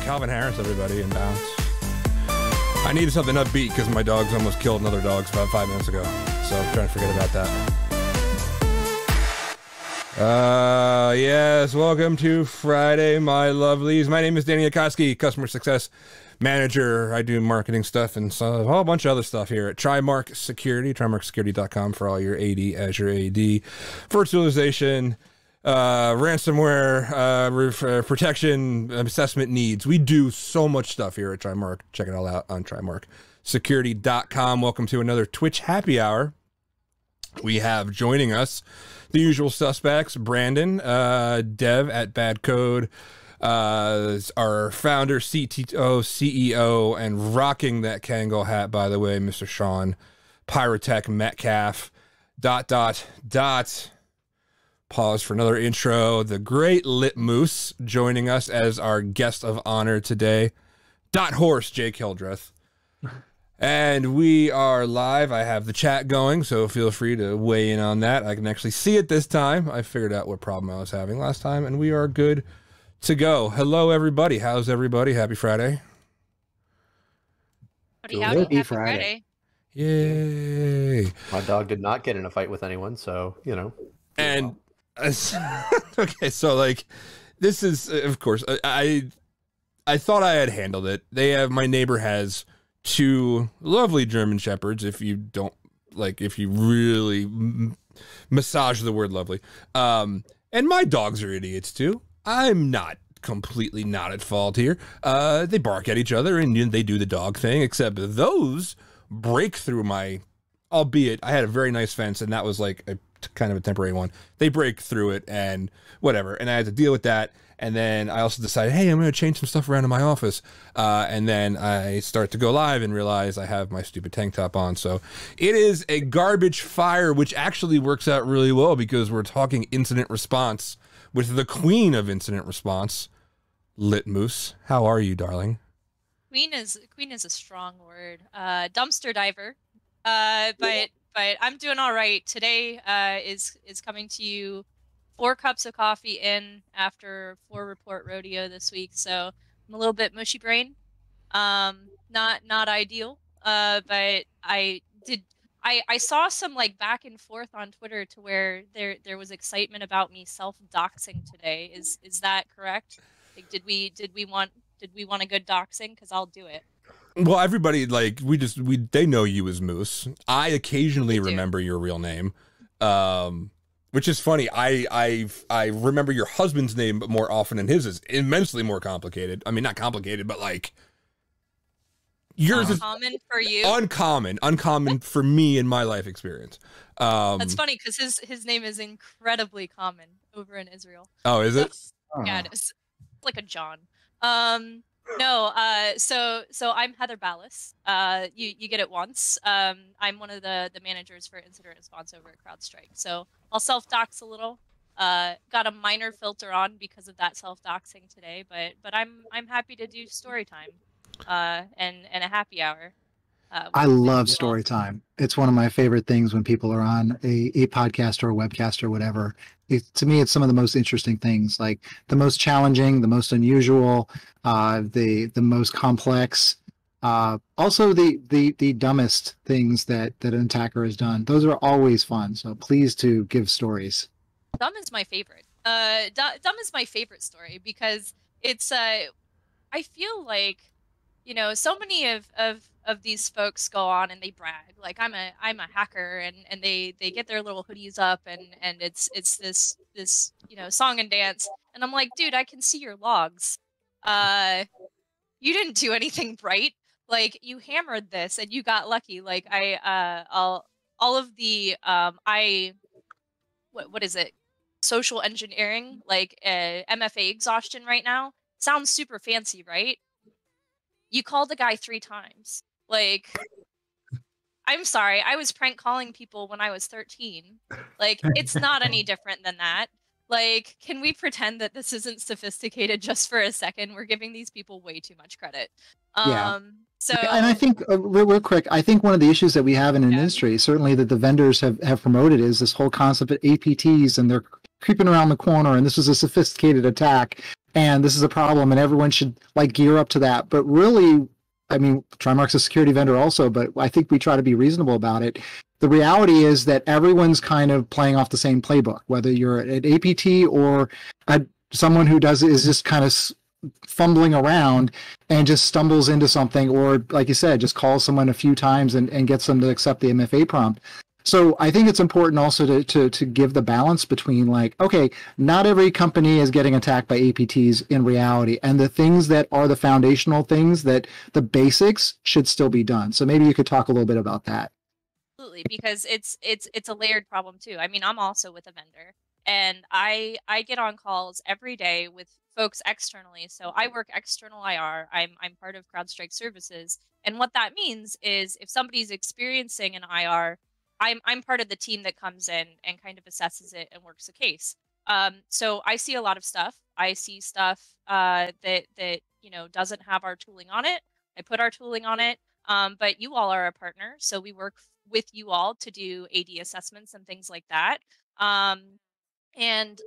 Calvin Harris, everybody, in bounds. I needed something upbeat because my dogs almost killed another dog about 5 minutes ago. So I'm trying to forget about that. Yes, welcome to Friday, my lovelies. My name is Danny Akoski, Customer Success Manager. I do marketing stuff and a whole bunch of other stuff here at Trimarc Security, trimarcsecurity.com for all your AD, Azure AD, virtualization, ransomware, protection, assessment needs. We do so much stuff here at Trimarc. Check it all out on trimarcsecurity.com. Welcome to another Twitch happy hour. We have joining us the usual suspects: Brandon, Dev at Bad Code, our founder, CTO, CEO, and rocking that Kangol hat, by the way, Mr. Sean Pyrotech Metcalf. ... Pause for another intro. The great LitMoose joining us as our guest of honor today. Horse, Jake Hildreth. And we are live. I have the chat going, so feel free to weigh in on that. I can actually see it this time. I figured out what problem I was having last time, and we are good to go. Hello, everybody. How's everybody? Happy Friday. Howdy, happy Friday. Yay. My dog did not get in a fight with anyone, so, you know. And okay, so like this is of course I thought I had handled it. My neighbor has two lovely German shepherds, if you don't like, if you really massage the word lovely. And my dogs are idiots too. I'm not completely not at fault here. They bark at each other and they do the dog thing, except those break through my, albeit I had a very nice fence and that was like a kind of a temporary one. They break through it and whatever, and I had to deal with that. And then I also decided, hey, I'm going to change some stuff around in my office, and then I start to go live and realize I have my stupid tank top on. So it is a garbage fire, which actually works out really well because we're talking incident response with the queen of incident response, LitMoose. How are you, darling? Queen is a strong word. Dumpster diver, but I'm doing all right. Today is coming to you 4 cups of coffee in after 4 report rodeo this week, so I'm a little bit mushy brain. Not ideal. But I saw some like back and forth on Twitter to where there was excitement about me self-doxing today. Is that correct? Like, did we want a good doxing? Because I'll do it. Well, everybody, like, they know you as Moose. I occasionally remember your real name, which is funny. I remember your husband's name more often, and his is immensely more complicated. I mean, not complicated, but like yours is uncommon for you. Uncommon for me in my life experience. That's funny because his name is incredibly common over in Israel. Oh, is it? Yeah, it is. It's like a John. No, so I'm Heather Ballas. You get it once. I'm one of the managers for incident response over at CrowdStrike. So I'll self-dox a little. Got a minor filter on because of that self-doxing today, but I'm happy to do story time, and a happy hour. I love story time. It's one of my favorite things when people are on a podcast or a webcast or whatever. To me, it's some of the most interesting things, like the most challenging, the most unusual, the most complex, also the dumbest things that an attacker has done. Those are always fun. So please to give stories. Dumb is my favorite. Dumb is my favorite story because it's I feel like, you know, so many of these folks go on and they brag like I'm a hacker and they get their little hoodies up and it's this you know, song and dance, and I'm like, dude, I can see your logs. You didn't do anything right. Like, you hammered this and you got lucky. Like, all of the what is it, social engineering, like MFA exhaustion right now sounds super fancy, right? You called the guy 3 times. Like, I'm sorry, I was prank calling people when I was 13. Like, it's not any different than that. Like, can we pretend that this isn't sophisticated just for a second? We're giving these people way too much credit. Yeah. So, and I think, real quick, I think one of the issues that we have in an industry, certainly that the vendors have promoted, is this whole concept of APTs, and they're creeping around the corner, and this was a sophisticated attack. and this is a problem, and everyone should like gear up to that. But really, I mean, Trimarc's a security vendor also, but I think we try to be reasonable about it. The reality is that everyone's kind of playing off the same playbook, whether you're an APT or someone who is just kind of fumbling around and just stumbles into something, or like you said, just calls someone a few times and gets them to accept the MFA prompt. So I think it's important also to give the balance between like, okay, not every company is getting attacked by APTs in reality, and the things that are the foundational things, that the basics should still be done. So maybe you could talk a little bit about that. Absolutely, because it's a layered problem too. I mean, I'm also with a vendor, and I get on calls every day with folks externally. So I work external IR. I'm part of CrowdStrike Services, and what that means is if somebody's experiencing an IR, I'm part of the team that comes in and kind of assesses it and works a case. So I see a lot of stuff. I see stuff that doesn't have our tooling on it. I put our tooling on it. But you all are a partner, so we work with you all to do AD assessments and things like that. And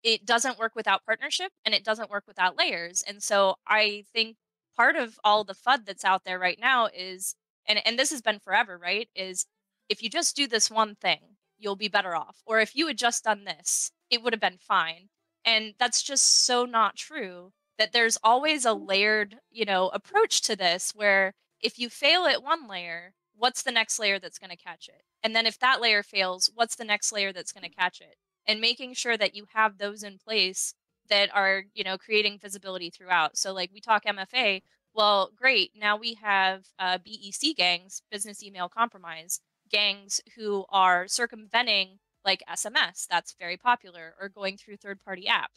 it doesn't work without partnership, and it doesn't work without layers. And so I think part of all the FUD that's out there right now is, and this has been forever, right, is if you just do this one thing, you'll be better off. Or if you had just done this, it would have been fine. And that's just so not true, that there's always a layered, approach to this, where if you fail at one layer, what's the next layer that's going to catch it? And then if that layer fails, what's the next layer that's going to catch it? And making sure that you have those in place that are, creating visibility throughout. So like we talk MFA, well, great. Now we have BEC gangs, business email compromise gangs, who are circumventing like SMS. That's very popular, or going through third-party app.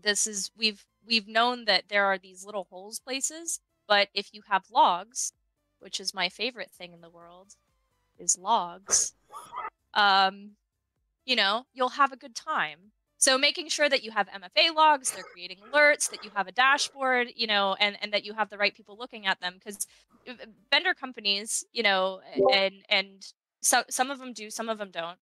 This is, we've known that there are these little holes places, but if you have logs, which is my favorite thing in the world, is logs, you'll have a good time. So making sure that you have MFA logs, they're creating alerts, that you have a dashboard, and that you have the right people looking at them. Because vendor companies, and so some of them do, some of them don't,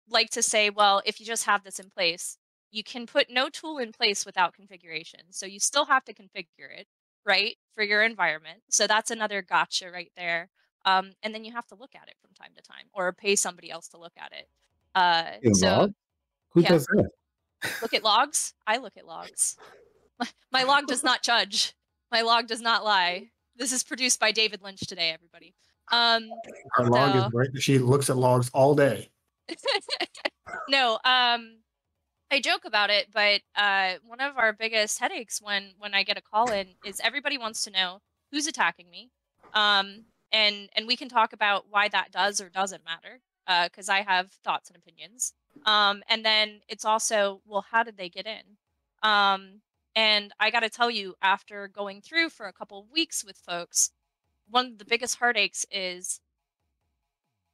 like to say, well, if you just have this in place, you can put no tool in place without configuration. So you still have to configure it, right, for your environment. So that's another gotcha right there. And then you have to look at it from time to time, or pay somebody else to look at it. So who yeah. does that? Look at logs. I look at logs. My log does not judge. My log does not lie. This is produced by David Lynch today, everybody. Our log is right. She looks at logs all day. No, I joke about it, but one of our biggest headaches when I get a call in is everybody wants to know who's attacking me, and we can talk about why that does or doesn't matter, because I have thoughts and opinions. And then it's also, well, how did they get in? And I got to tell you, after going through for a couple of weeks with folks, one of the biggest heartaches is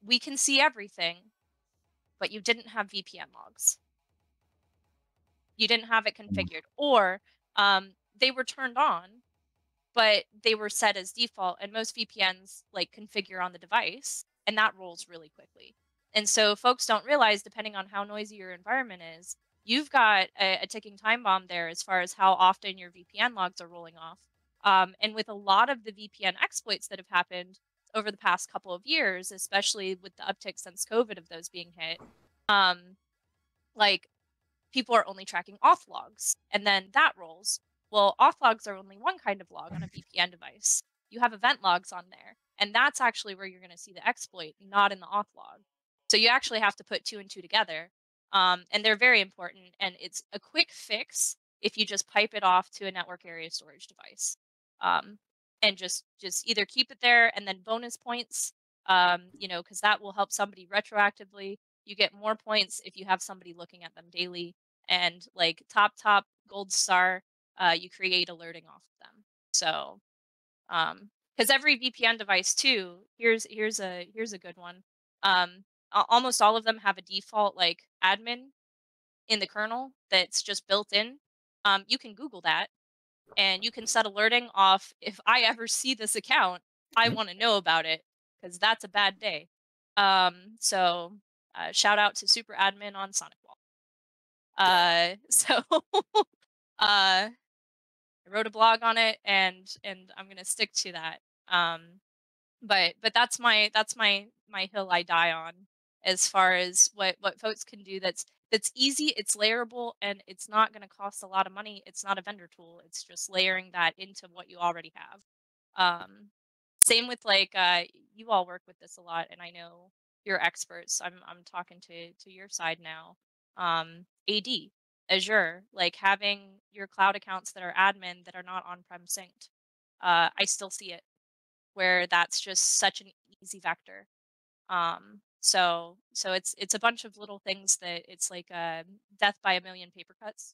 we can see everything, but you didn't have VPN logs. You didn't have it configured, or they were turned on, but they were set as default, and most VPNs like configure on the device, and that rolls really quickly. And so folks don't realize, depending on how noisy your environment is, you've got a ticking time bomb there as far as how often your VPN logs are rolling off. And with a lot of the VPN exploits that have happened over the past couple of years, especially with the uptick since COVID of those being hit, like people are only tracking auth logs, and then that rolls. Well, auth logs are only one kind of log on a VPN device. You have event logs on there, and that's actually where you're going to see the exploit, not in the auth log. So you actually have to put two and two together, and they're very important. And it's a quick fix if you just pipe it off to a network area storage device, and just either keep it there and then bonus points, because that will help somebody retroactively. You get more points if you have somebody looking at them daily, and like top gold star, you create alerting off of them. So, because every VPN device too, here's a good one. Almost all of them have a default like admin in the kernel that's just built in. You can Google that, and you can set alerting off. If I ever see this account, I want to know about it, because that's a bad day. So shout out to super admin on Sonic Wall. So I wrote a blog on it, and I'm gonna stick to that. But that's my hill I die on, as far as what folks can do that's easy, it's layerable, and it's not going to cost a lot of money. It's not a vendor tool. It's just layering that into what you already have. Same with like you all work with this a lot, and I know you're experts. I'm talking to your side now. AD, Azure, like having your cloud accounts that are admin that are not on-prem synced. I still see it where that's just such an easy vector. So it's a bunch of little things that it's like death by a million paper cuts.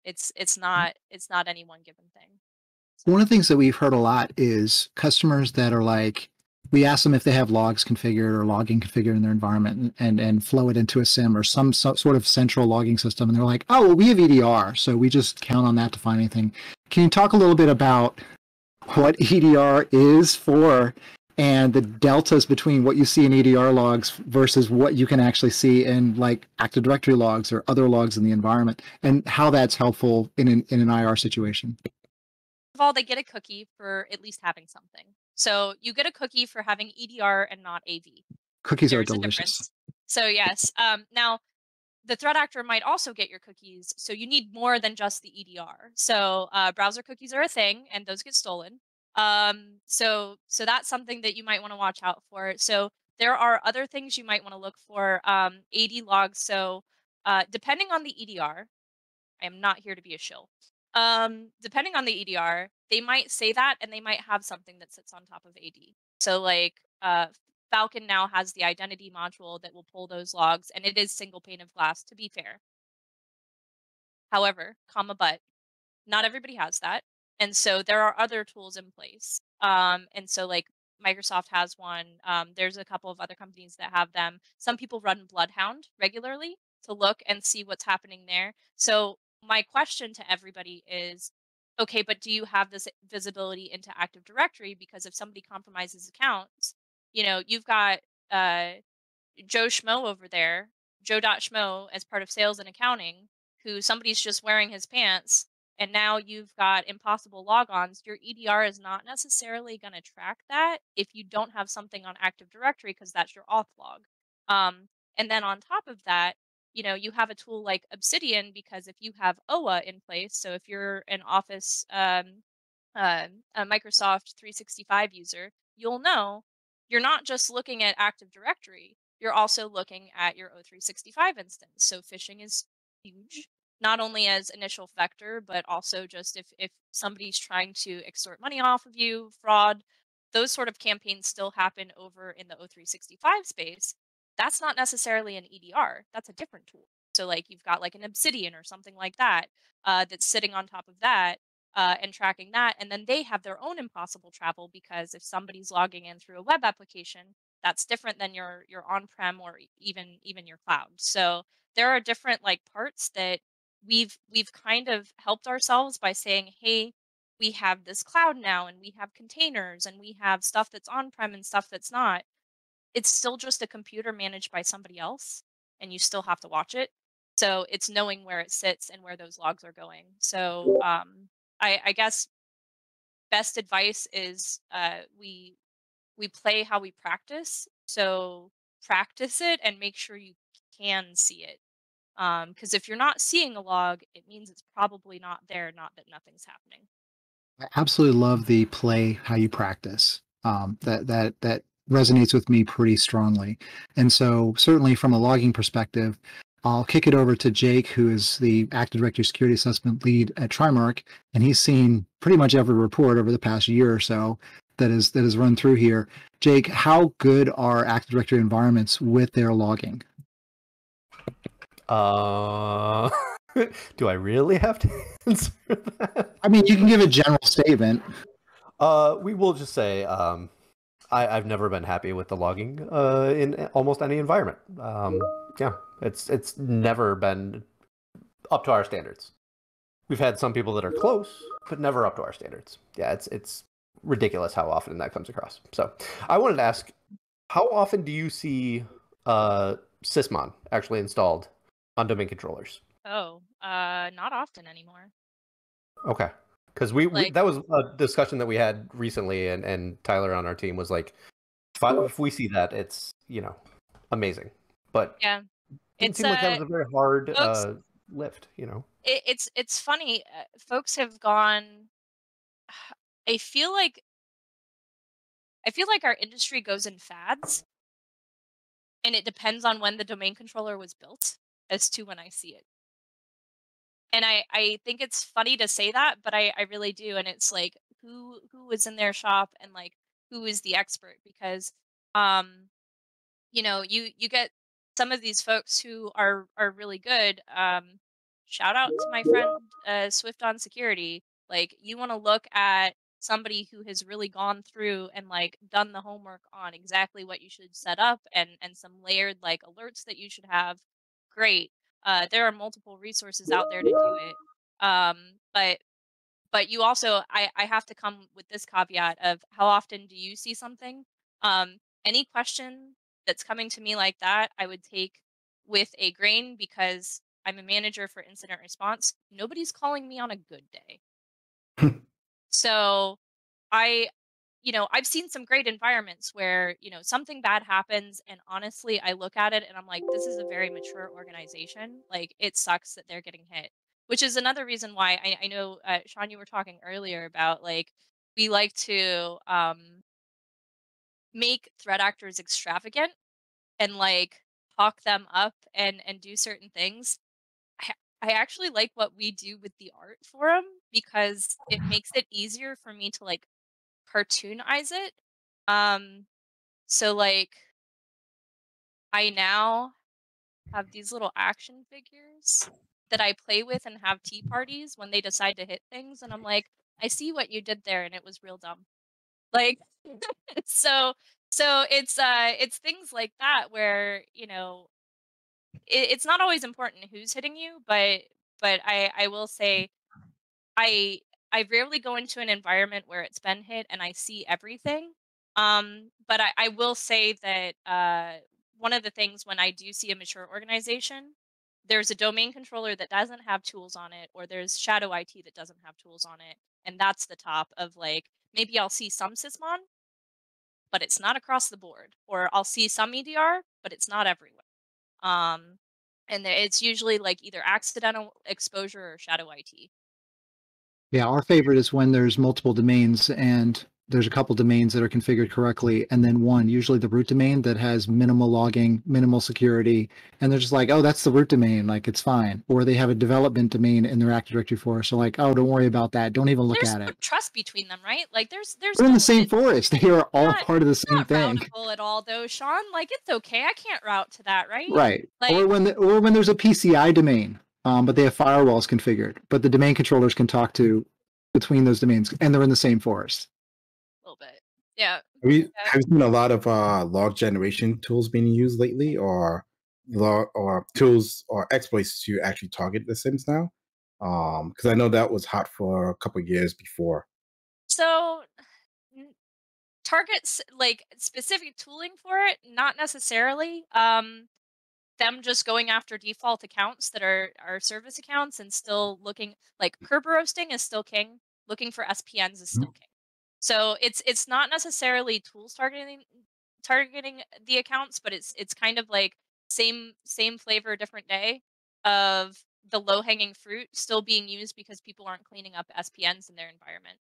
It's not any one given thing. So. One of the things that we've heard a lot is customers that are like, we ask them if they have logs configured or logging configured in their environment and flow it into a SIM or some sort of central logging system. And they're like, oh, well, we have EDR, so we just count on that to find anything. Can you talk a little bit about what EDR is for and the deltas between what you see in EDR logs versus what you can actually see in like Active Directory logs or other logs in the environment, and how that's helpful in an IR situation? Of all, they get a cookie for at least having something. So you get a cookie for having EDR and not AV. Cookies are delicious. So yes. Now, the threat actor might also get your cookies, so you need more than just the EDR. So browser cookies are a thing, and those get stolen. So that's something that you might want to watch out for. So there are other things you might want to look for. AD logs. So depending on the EDR, I am not here to be a shill. Depending on the EDR, they might say that, and they might have something that sits on top of AD. So like Falcon now has the identity module that will pull those logs, and it is single pane of glass, to be fair. However, but not everybody has that. And so there are other tools in place. And so like Microsoft has one. There's a couple of other companies that have them. Some people run Bloodhound regularly to look and see what's happening there. So my question to everybody is, okay, but do you have this visibility into Active Directory? Because if somebody compromises accounts, you've got Joe Schmo over there, Joe.Schmo, as part of sales and accounting, who somebody's just wearing his pants, and now you've got impossible logons. Your EDR is not necessarily going to track that if you don't have something on Active Directory, because that's your auth log. And then on top of that, you have a tool like Obsidian, because if you have OA in place, so if you're an Office, a Microsoft 365 user, you'll know you're not just looking at Active Directory, you're also looking at your O365 instance. So phishing is huge, not only as initial vector, but also just if somebody's trying to extort money off of you, fraud, those sort of campaigns still happen over in the O365 space. That's not necessarily an EDR. That's a different tool. So like you've got like an Obsidian or something like that that's sitting on top of that and tracking that. And then they have their own impossible travel, because if somebody's logging in through a web application, that's different than your on-prem or even your cloud. So there are different like parts that we've kind of helped ourselves by saying, hey, we have this cloud now, and we have containers, and we have stuff that's on-prem and stuff that's not. It's still just a computer managed by somebody else, and you still have to watch it. So it's knowing where it sits and where those logs are going. So I guess best advice is we play how we practice. So practice it and make sure you can see it. Because if you're not seeing a log, it means it's probably not there, not that nothing's happening. I absolutely love the play how you practice. That resonates with me pretty strongly. And so certainly from a logging perspective, I'll kick it over to Jake, who is the Active Directory Security Assessment Lead at Trimarc, and he's seen pretty much every report over the past year or so that is run through here. Jake, how good are Active Directory environments with their logging? Do I really have to answer that? I mean, you can give a general statement. We will just say I've never been happy with the logging in almost any environment. Yeah, it's never been up to our standards. We've had some people that are close, but never up to our standards. Yeah, it's ridiculous how often that comes across. So I wanted to ask, how often do you see Sysmon actually installed on domain controllers? Oh, not often anymore. Okay. Because we that was a discussion that we had recently, and Tyler on our team was like, if we see that, it's amazing. But yeah, didn't it's seem like that was a very hard folks. lift. It's funny. Folks have gone. I feel like our industry goes in fads, and it depends on when the domain controller was built as to when I see it. And I think it's funny to say that, but I really do. And it's like who was in their shop and like who is the expert, because you get some of these folks who are really good. Shout out to my friend Swift on Security. Like, you want to look at somebody who has really gone through and like done the homework on exactly what you should set up, and some layered like alerts that you should have. Great. There are multiple resources out there to do it. But you also, I have to come with this caveat of how often do you see something? Any question that's coming to me like that, I would take with a grain, because I'm a manager for incident response. Nobody's calling me on a good day. So I've seen some great environments where, something bad happens, and honestly, I look at it and I'm like, this is a very mature organization. Like, it sucks that they're getting hit, which is another reason why I know, Sean, you were talking earlier about like, we like to make threat actors extravagant and like talk them up and do certain things. I, I actually like what we do with the art for them, because it makes it easier for me to like cartoonize it. So like, I now have these little action figures that I play with and have tea parties when they decide to hit things, and I'm like, I see what you did there, and it was real dumb. Like, so it's things like that where it's not always important who's hitting you, but I will say, I I rarely go into an environment where it's been hit and I see everything. But I will say that one of the things when I do see a mature organization, there's a domain controller that doesn't have tools on it, or there's shadow IT that doesn't have tools on it, and that's the top of like, maybe I'll see some sysmon, but it's not across the board, or I'll see some EDR, but it's not everywhere. And it's usually like either accidental exposure or shadow IT. Yeah, our favorite is when there's multiple domains and there's a couple domains that are configured correctly, and then one, usually the root domain, that has minimal logging, minimal security, and they're just like, oh, that's the root domain, like it's fine. Or they have a development domain in their Active Directory for us, so like, oh, don't worry about that, don't even look There's at no it. trust between them, right? Like, there's We're in no the same forest. They are all not part of the same not thing. routable at all, though, Sean. Like, it's okay. I can't route to that, right? Right. Like, Or when there's a PCI domain, but they have firewalls configured, but the domain controllers can talk to between those domains, and they're in the same forest. a little bit. Yeah. Have you seen a lot of log generation tools being used lately, or log or tools or exploits to actually target the SIMs now? Because I know that was hot for a couple of years before. So, targets like specific tooling for it, not necessarily. Them just going after default accounts that are service accounts and still looking like curb roasting is still king. Looking for SPNs is still king. So it's not necessarily tools targeting the accounts, but it's kind of like same flavor, different day of the low hanging fruit still being used because people aren't cleaning up SPNs in their environment.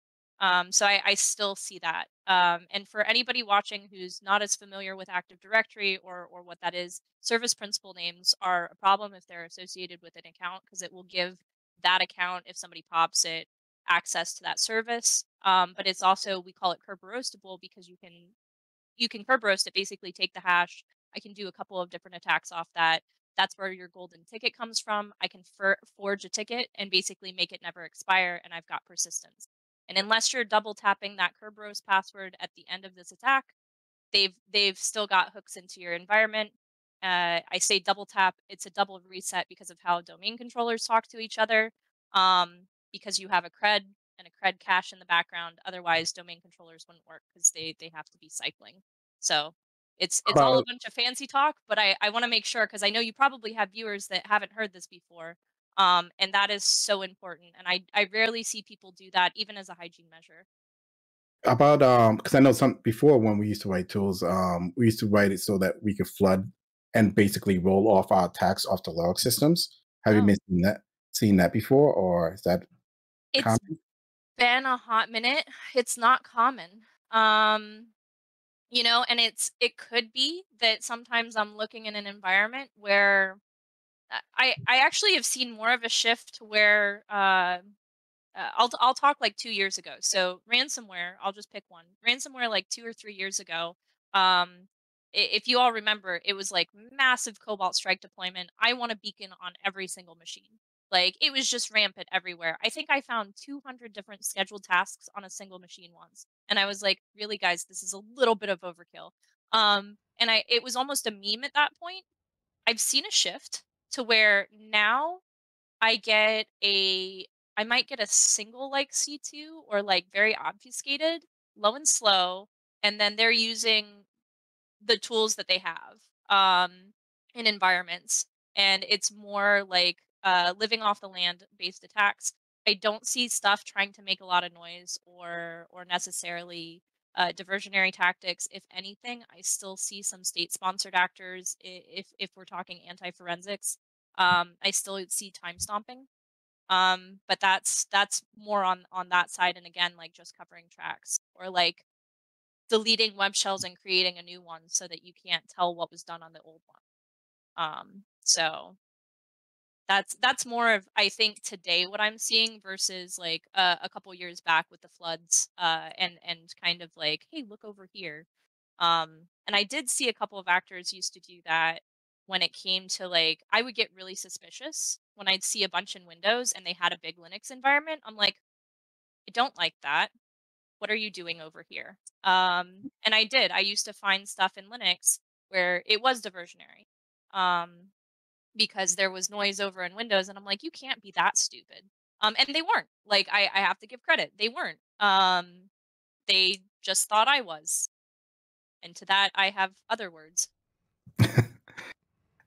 So I still see that. And for anybody watching who's not as familiar with Active Directory or what that is, service principal names are a problem if they're associated with an account, because it will give that account, if somebody pops it, access to that service. But it's also, we call it curb roastable, because you can curb roast it, basically take the hash. I can do a couple of different attacks off that. That's where your golden ticket comes from. I can forge a ticket and basically make it never expire, and I've got persistence. And unless you're double tapping that curb roast password at the end of this attack, they've still got hooks into your environment. I say double tap; it's a double reset because of how domain controllers talk to each other. Because you have a cred and a cred cache in the background. Otherwise, domain controllers wouldn't work because they have to be cycling. So it's all a bunch of fancy talk, but I want to make sure, because I know you probably have viewers that haven't heard this before. And that is so important. And I rarely see people do that, even as a hygiene measure. About because I know some before when we used to write tools, we used to write it so that we could flood and basically roll off our attacks off the log systems. Have you Oh. been seen that before, or is that It's common? been a hot minute. It's not common. You know, and it could be that sometimes I'm looking in an environment where I actually have seen more of a shift where I'll talk like 2 years ago. So ransomware, I'll just pick one. Ransomware like 2 or 3 years ago. If you all remember, it was like massive Cobalt Strike deployment. I want a beacon on every single machine. Like it was just rampant everywhere. I think I found 200 different scheduled tasks on a single machine once, and I was like, really, guys, this is a little bit of overkill. And it was almost a meme at that point. I've seen a shift to where now I might get a single like C2 or like very obfuscated, low and slow, and then they're using the tools that they have in environments, and it's more like living off the land based attacks. I don't see stuff trying to make a lot of noise or necessarily diversionary tactics. If anything, I still see some state sponsored actors. If we're talking anti forensics, I still see time stomping. But that's more on that side, and again, like just covering tracks or like deleting web shells and creating a new one so that you can't tell what was done on the old one. So that's more of, I think, today what I'm seeing versus like a couple years back with the floods and kind of like, hey, look over here. And I did see a couple of actors used to do that when it came to like, I would get really suspicious when I'd see a bunch in Windows and they had a big Linux environment. I'm like, I don't like that. What are you doing over here? And I did. I used to find stuff in Linux where it was diversionary. Because there was noise over in Windows, and I'm like, you can't be that stupid. And they weren't. Like, I have to give credit. They weren't. They just thought I was. And to that, I have other words.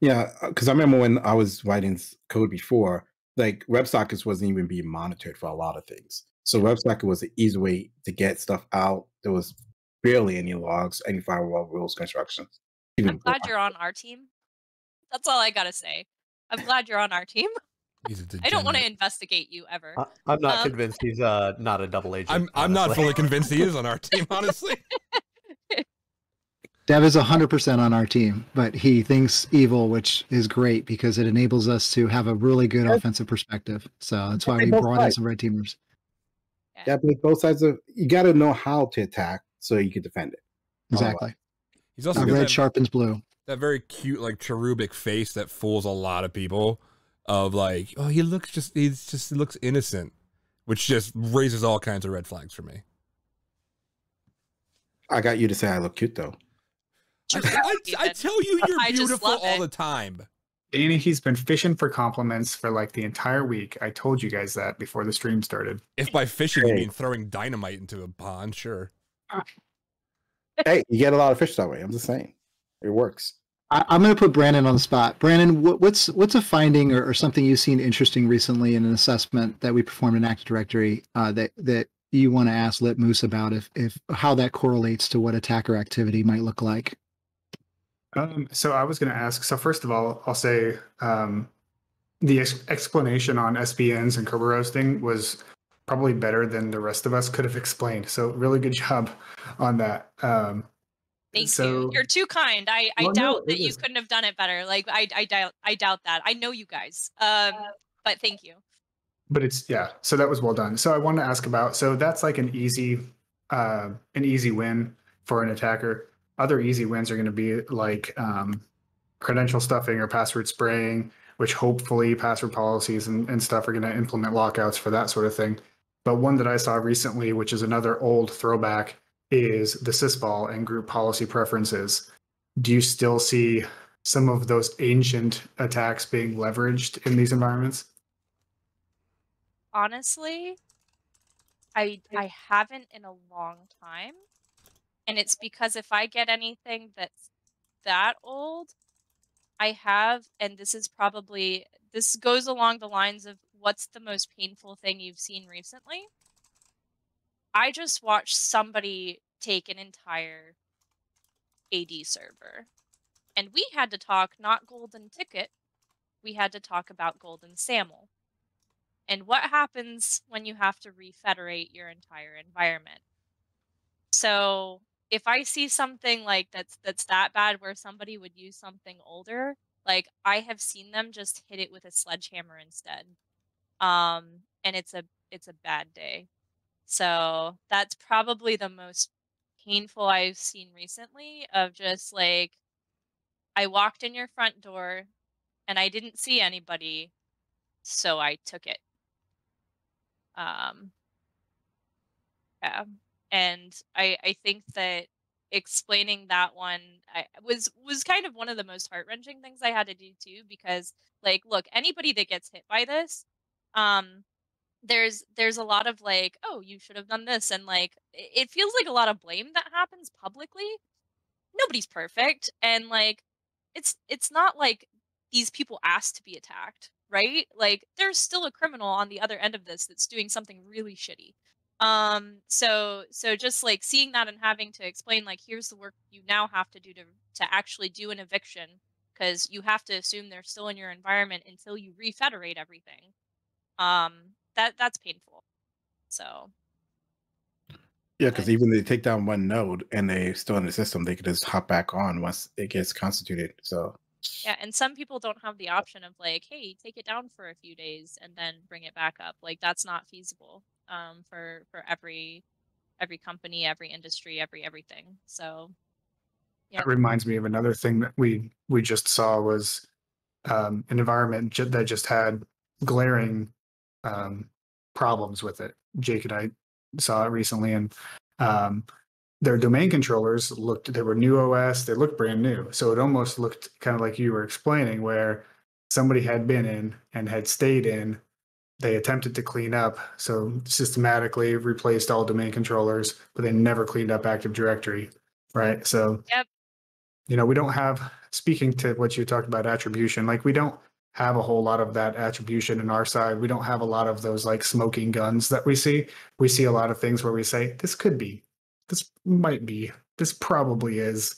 Yeah, because I remember when I was writing code before, like WebSockets wasn't even being monitored for a lot of things. So WebSocket was an easy way to get stuff out. There was barely any logs, any firewall rules constructions. I'm glad you're on our team. That's all I gotta say. I'm glad you're on our team. He's a I don't want to degenerate. investigate you ever. I'm not convinced he's not a double agent. I'm not honestly. fully convinced he is on our team, honestly. Dev is 100% on our team, but he thinks evil, which is great because it enables us to have a really good offensive perspective. So that's why we both brought in sides. some red teamers. Yeah, but both sides of you got to know how to attack so you can defend it. Exactly. He's also got Red that, sharpens blue. that very cute, like cherubic face that fools a lot of people. Of like, oh, he looks innocent, which just raises all kinds of red flags for me. I got you to say I look cute though. I tell you, you're I just beautiful love all it. the time. Danny, he's been fishing for compliments for like the entire week. I told you guys that before the stream started. If by fishing you Hey. mean throwing dynamite into a pond, sure. Hey, you get a lot of fish that way. I'm just saying, it works. I'm going to put Brandon on the spot. Brandon, what's a finding or something you've seen interesting recently in an assessment that we performed in Active Directory that you want to ask LitMoose about if how that correlates to what attacker activity might look like? So I was going to ask. So first of all, I'll say the explanation on SBNs and Kerber roasting was probably better than the rest of us could have explained. So really good job on that. Thank you. You're too kind. I Well, no, doubt that it you is. couldn't have done it better. Like I doubt that. I know you guys. But thank you. But it's so that was well done. So I wanted to ask about, so that's like an easy win for an attacker. Other easy wins are going to be like credential stuffing or password spraying, which hopefully password policies and stuff are going to implement lockouts for that sort of thing. But one that I saw recently, which is another old throwback, is the sysvol and group policy preferences. Do you still see some of those ancient attacks being leveraged in these environments? Honestly, I haven't in a long time. And it's because if I get anything that's that old, I have, and this is probably this goes along the lines of what's the most painful thing you've seen recently. I just watched somebody take an entire AD server, and we had to talk not golden ticket, we had to talk about golden SAML. And what happens when you have to refederate your entire environment? So if I see something like that's that bad where somebody would use something older, like I have seen them just hit it with a sledgehammer instead. And it's a bad day. So that's probably the most painful I've seen recently, of just like, I walked in your front door and I didn't see anybody, so I took it. Yeah. And I think that explaining that one was kind of one of the most heart-wrenching things I had to do too, because like, look, anybody that gets hit by this, there's a lot of like, oh, you should have done this, and like it feels like a lot of blame that happens publicly. Nobody's perfect, and like it's not like these people asked to be attacked, right? Like there's still a criminal on the other end of this that's doing something really shitty. So just like seeing that and having to explain, like, here's the work you now have to do to actually do an eviction, because you have to assume they're still in your environment until you refederate everything. That's painful. So Yeah, because even if they take down one node and they're still in the system, they could just hop back on once it gets constituted. So yeah, and some people don't have the option of like, hey, take it down for a few days and then bring it back up. Like that's not feasible for every company, every industry, everything. So yeah. That reminds me of another thing that we just saw was an environment that just had glaring problems with it. Jake and I saw it recently, and their domain controllers they were new OS, they looked brand new. So it almost looked kind of like you were explaining, where somebody had been in and had stayed in. They attempted to clean up, so systematically replaced all domain controllers, but they never cleaned up Active Directory, right? So, yep. You know, we don't have, speaking to what you talked about attribution, like we don't have a whole lot of that attribution in our side. We don't have a lot of those like smoking guns that we see. We see a lot of things where we say, this could be, this might be, this probably is.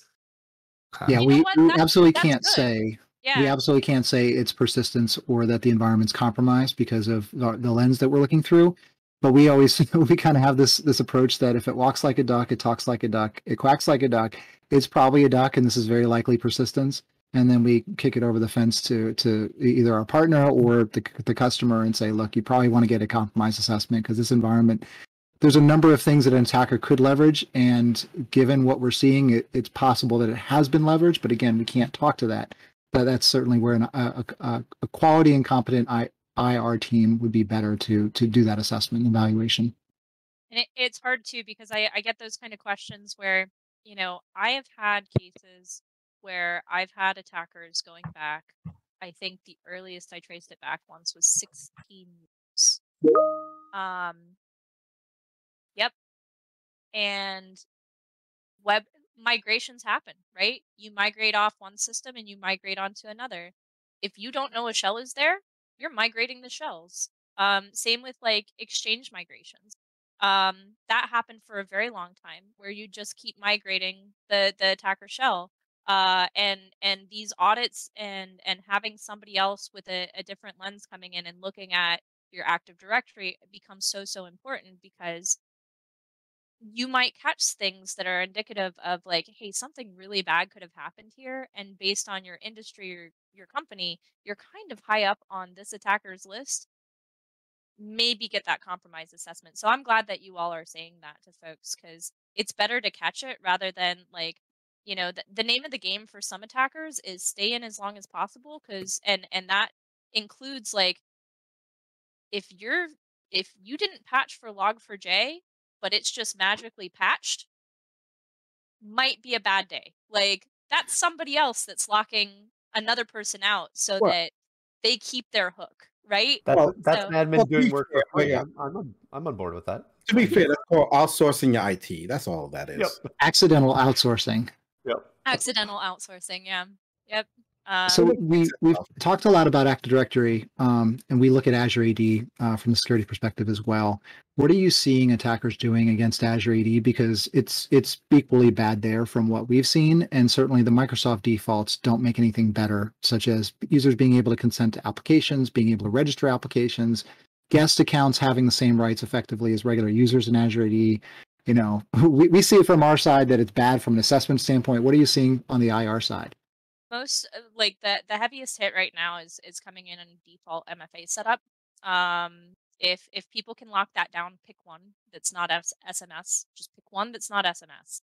Yeah, You know we what? absolutely That's can't good. say. Yeah. We absolutely can't say it's persistence or that the environment's compromised because of the lens that we're looking through. But we always we kind of have this approach that if it walks like a duck, it talks like a duck, it quacks like a duck, it's probably a duck, and this is very likely persistence. And then we kick it over the fence to either our partner or the customer and say, look, you probably want to get a compromise assessment because this environment, there's a number of things that an attacker could leverage, and given what we're seeing, it's possible that it has been leveraged. But again, we can't talk to that. But that's certainly where a quality and competent IR team would be better to do that assessment and evaluation. And it's hard too, because I get those kind of questions where, you know, I have had cases where I've had attackers going back. I think the earliest I traced it back once was 16 years. Yep. And web migrations happen, right? You migrate off one system and you migrate onto another. If you don't know a shell is there, you're migrating the shells. Same with like exchange migrations. That happened for a very long time, where you just keep migrating the attacker shell. And these audits and having somebody else with a different lens coming in and looking at your Active Directory becomes so important, because you might catch things that are indicative of like, hey, something really bad could have happened here, and based on your industry or your company, you're kind of high up on this attacker's list. Maybe get that compromise assessment. So I'm glad that you all are saying that to folks, because it's better to catch it rather than like, you know, the name of the game for some attackers is stay in as long as possible, because and that includes like, if you didn't patch for log4j, but it's just magically patched, might be a bad day. Like that's somebody else that's locking another person out so that they keep their hook, right? That's an admin doing work for free. yeah. I'm on board with that. To be fair, that's called outsourcing your IT. That's all that is. Yep. Accidental outsourcing. Yep. Accidental outsourcing, yeah. Yep. So we've talked a lot about Active Directory, and we look at Azure AD from the security perspective as well. What are you seeing attackers doing against Azure AD? Because it's equally bad there from what we've seen, and certainly the Microsoft defaults don't make anything better, such as users being able to consent to applications, being able to register applications, guest accounts having the same rights effectively as regular users in Azure AD. You know, we see it from our side that it's bad from an assessment standpoint. What are you seeing on the IR side? Most like the heaviest hit right now is coming in default MFA setup. If people can lock that down, pick one that's not SMS. Just pick one that's not SMS.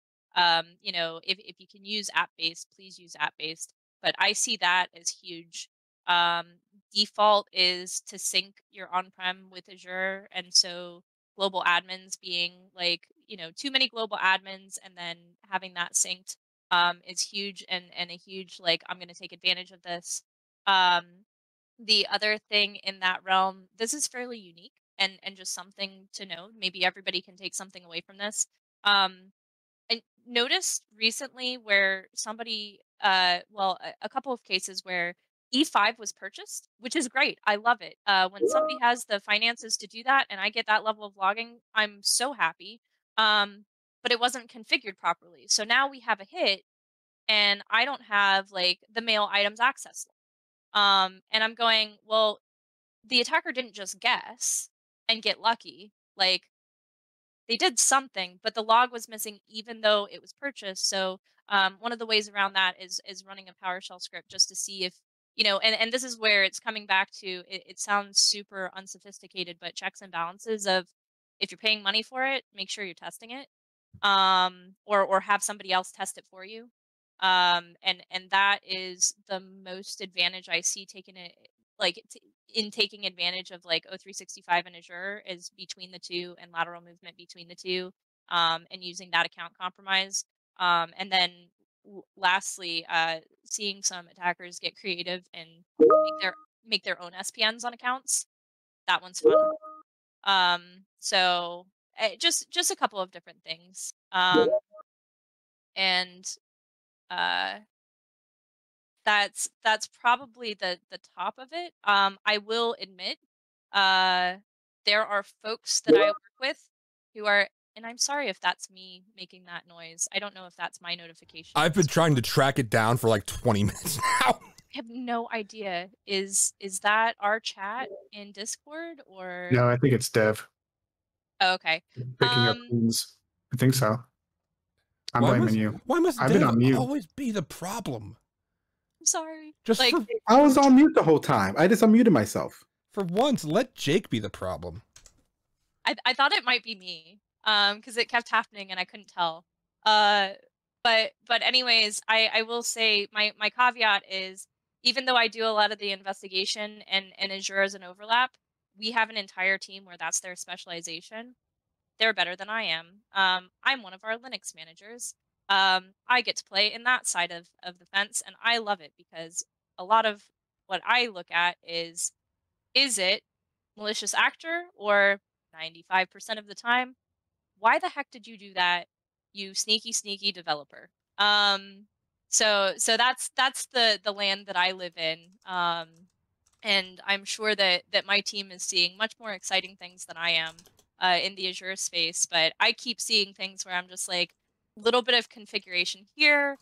You know, if you can use app based, please use app based. But I see that as huge. Default is to sync your on-prem with Azure, and so global admins being like, you know, too many global admins and then having that synced is huge, and a huge, like, I'm going to take advantage of this. The other thing in that realm, this is fairly unique and just something to know. Maybe everybody can take something away from this. I noticed recently where somebody, well, a couple of cases where E5 was purchased, which is great. I love it. When somebody has the finances to do that and I get that level of logging, I'm so happy. But it wasn't configured properly. So now we have a hit and I don't have like the mail items access. And I'm going, well, the attacker didn't just guess and get lucky. Like, they did something, but the log was missing even though it was purchased. So one of the ways around that is running a PowerShell script just to see if, you know, and this is where it's coming back to, it sounds super unsophisticated, but checks and balances of, if you're paying money for it, make sure you're testing it, or have somebody else test it for you. And that is the most advantage I see taking it, like in taking advantage of like O365 and Azure, is between the two and lateral movement between the two, and using that account compromise. And then lastly, seeing some attackers get creative and make their own SPNs on accounts. That one's fun. So just a couple of different things. And uh, that's probably the top of it. I will admit, there are folks that I work with who are, and I'm sorry if that's me making that noise. I don't know if that's my notification. I've been trying to track it down for like 20 minutes now. I have no idea. Is that our chat in Discord or? No, I think it's Dev Oh, okay. picking up things. I think so. I'm Why blaming you. Why must I've been Dave on mute. always be the problem? I'm sorry. Just like, I was on mute the whole time. I just unmuted myself. for once, let Jake be the problem. I thought it might be me, because it kept happening and I couldn't tell. But anyways, I will say my caveat is, even though I do a lot of the investigation and Azure is an overlap, we have an entire team where that's their specialization. They're better than I am. I'm one of our Linux managers. I get to play in that side of the fence, and I love it because a lot of what I look at is it malicious actor, or 95% of the time, why the heck did you do that, you sneaky developer? So that's the land that I live in. And I'm sure that my team is seeing much more exciting things than I am in the Azure space, but I keep seeing things where I'm just like, little bit of configuration here,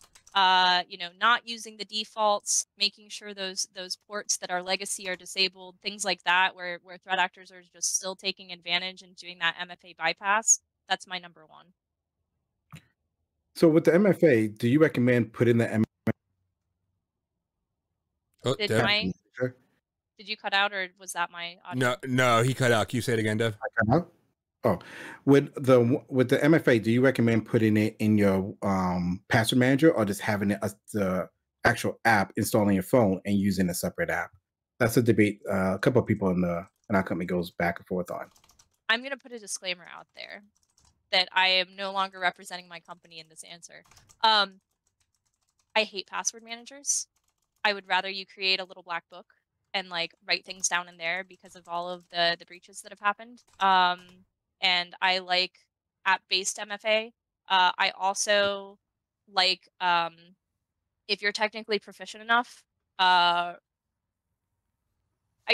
you know, not using the defaults, making sure those ports that are legacy are disabled, things like that, where threat actors are just still taking advantage and doing that MFA bypass. That's my number one. So with the MFA, do you recommend putting the MFA? Oh, Did Dev? did you cut out, or was that my audio? No, he cut out. Can you say it again, Dev? Oh, with the MFA, do you recommend putting it in your password manager, or just having it as the actual app installed on your phone and using a separate app? That's a debate a couple of people in our company goes back and forth on. I'm going to put a disclaimer out there that I am no longer representing my company in this answer. I hate password managers. I would rather you create a little black book and like write things down in there because of all of the breaches that have happened. And I like app-based MFA. I also like, if you're technically proficient enough, I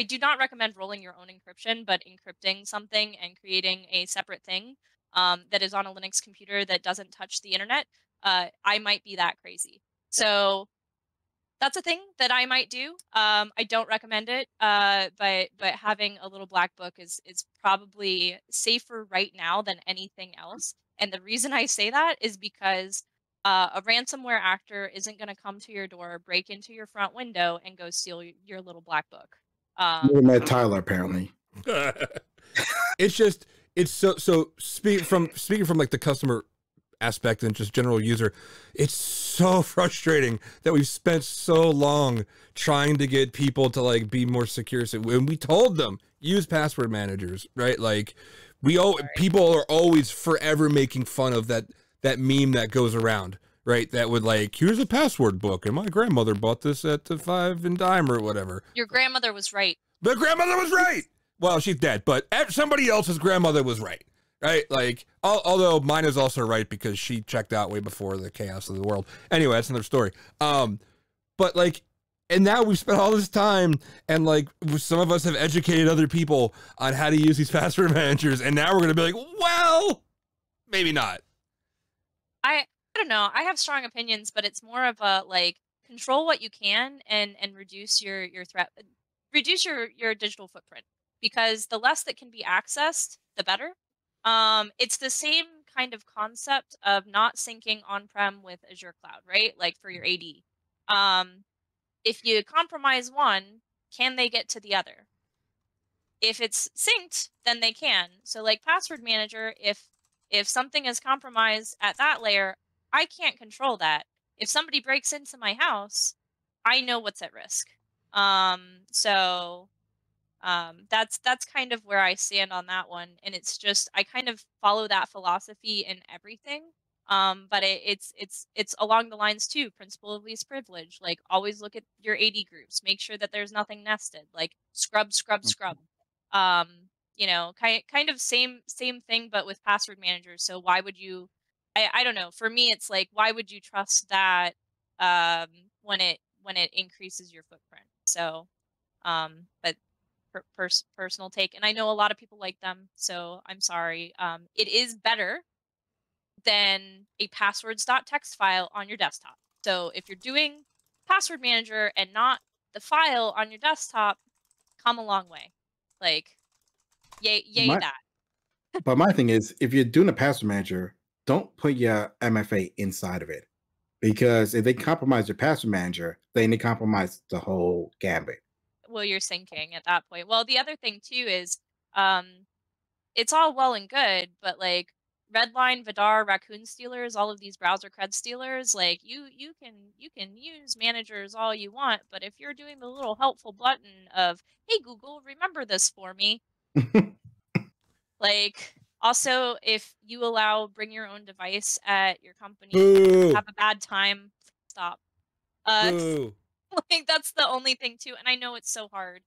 do not recommend rolling your own encryption, but encrypting something and creating a separate thing that is on a Linux computer that doesn't touch the internet, I might be that crazy. So that's a thing that I might do. I don't recommend it, but having a little black book is probably safer right now than anything else. And the reason I say that is because a ransomware actor isn't going to come to your door, break into your front window, and go steal your little black book. We met Tyler apparently. It's just speaking from like the customer aspect and just general user, it's so frustrating that we've spent so long trying to get people to like be more secure. So when we told them use password managers, right? Like people are always forever making fun of that meme that goes around, right? That would like, here's a password book and my grandmother bought this at the 5 and dime or whatever. Your grandmother was right. The grandmother was right. Well, she's dead, but somebody else's grandmother was right. Right? Like, although mine is also right because she checked out way before the chaos of the world. Anyway, that's another story. But like, and now we've spent all this time and like some of us have educated other people on how to use these password managers. And now we're going to be like, well, maybe not. I don't know. I have strong opinions, but it's more of a like control what you can and reduce your threat, reduce your digital footprint, because the less that can be accessed, the better. It's the same kind of concept of not syncing on-prem with Azure Cloud, right? Like for your AD. If you compromise one, can they get to the other? If it's synced, then they can. So like password manager, if something is compromised at that layer, I can't control that. If somebody breaks into my house, I know what's at risk. That's kind of where I stand on that one, and it's just I kind of follow that philosophy in everything. But it's along the lines too, principle of least privilege. Like always look at your AD groups, make sure that there's nothing nested. Like scrub. You know, kind of same thing, but with password managers. So why would you? I don't know. For me, it's like why would you trust that when it increases your footprint? So, but personal take, and I know a lot of people like them, so I'm sorry. It is better than a passwords.txt file on your desktop. So if you're doing password manager and not the file on your desktop, come a long way. Like, yay that. But my thing is, if you're doing a password manager, don't put your MFA inside of it, because if they compromise your password manager, then they compromise the whole gambit. Well, you're syncing at that point. Well, the other thing too is, it's all well and good, but like Redline, Vidar, Raccoon stealers, all of these browser cred stealers, like you can use managers all you want, but if you're doing the little helpful button of, hey Google, remember this for me, like also if you allow bring your own device at your company, have a bad time, stop. Like that's the only thing too, and I know it's so hard.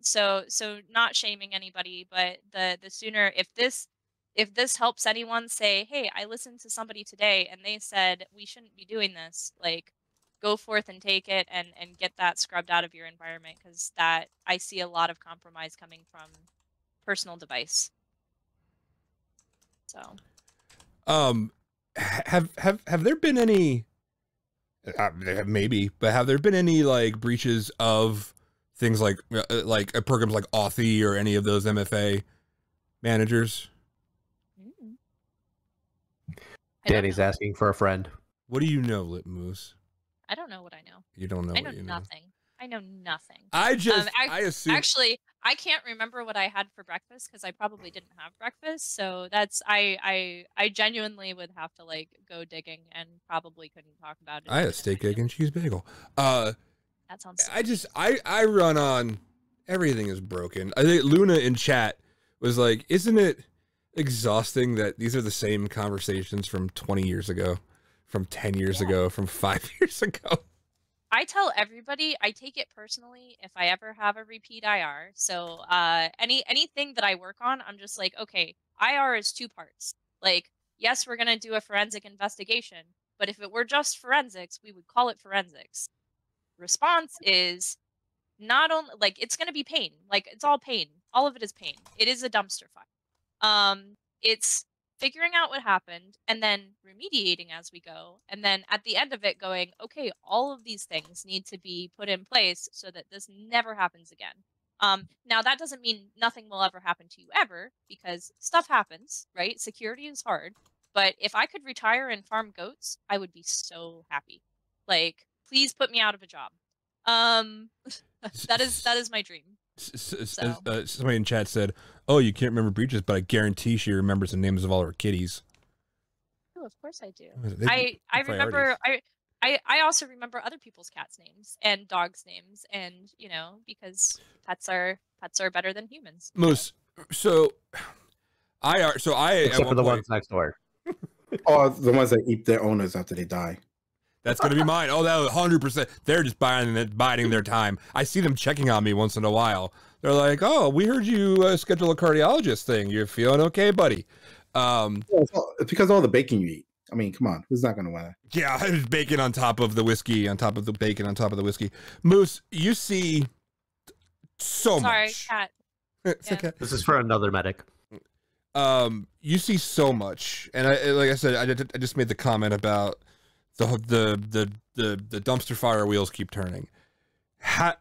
So not shaming anybody, but the sooner if this helps anyone say, hey, I listened to somebody today and they said we shouldn't be doing this, like go forth and take it and get that scrubbed out of your environment, because that I see a lot of compromise coming from personal device. So have there been any maybe, but have there been any like breaches of things like programs like Authy or any of those MFA managers? Danny's asking for a friend. What do you know, LitMoose? I don't know what I know. You don't know. I know nothing. I know nothing. I assume. Actually, I can't remember what I had for breakfast because I probably didn't have breakfast. So that's I genuinely would have to like go digging and probably couldn't talk about it. I had a steak, egg, and cheese bagel. That sounds. I run on everything is broken. I think Luna in chat was like, "Isn't it exhausting that these are the same conversations from 20 years ago, from 10 years ago, from 5 years ago?" I tell everybody I take it personally if I ever have a repeat IR. So anything that I work on, I'm just like, okay, IR is 2 parts. Like, yes, we're gonna do a forensic investigation, but if it were just forensics, we would call it forensics. response is not only like it's going to be pain, like it's all pain, all of it is pain. It is a dumpster fire. It's figuring out what happened and then remediating as we go, and then at the end of it going, okay, all of these things need to be put in place so that this never happens again. Now that doesn't mean nothing will ever happen to you ever, because stuff happens, right? Security is hard, but if I could retire and farm goats, I would be so happy. Like, please put me out of a job. That is my dream. So. Somebody in chat said, "Oh, you can't remember breaches, but I guarantee she remembers the names of all her kitties." Oh, of course I do. They- I remember. I also remember other people's cats' names and dogs' names, and you know, because pets are better than humans. Moose. So Except for the ones next door. Or the ones that eat their owners after they die. That's gonna be mine. Oh, that was 100%. They're just biding their time. I see them checking on me once in a while. They're like, "Oh, we heard you schedule a cardiologist thing. You're feeling okay, buddy?" It's because all the bacon you eat. I mean, come on, who's not gonna want to? Yeah, there's bacon on top of the whiskey, on top of the bacon, on top of the whiskey. Moose, you see so Sorry, much. cat. It's Yeah. okay. This is for another medic. You see so much, and like I said, I just made the comment about the dumpster fire wheels keep turning. How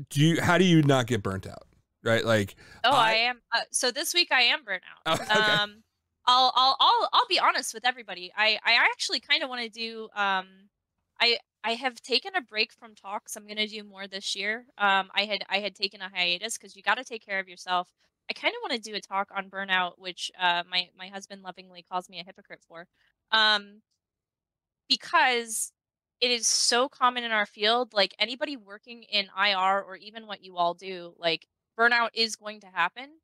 do you not get burnt out? Right, like I am. So this week I am burnt out. Oh, okay. I'll be honest with everybody. I actually kind of want to do. I have taken a break from talks. I'm gonna do more this year. I had taken a hiatus because you got to take care of yourself. I kind of want to do a talk on burnout, which my husband lovingly calls me a hypocrite for. Because it is so common in our field, like anybody working in IR or even what you all do, like burnout is going to happen.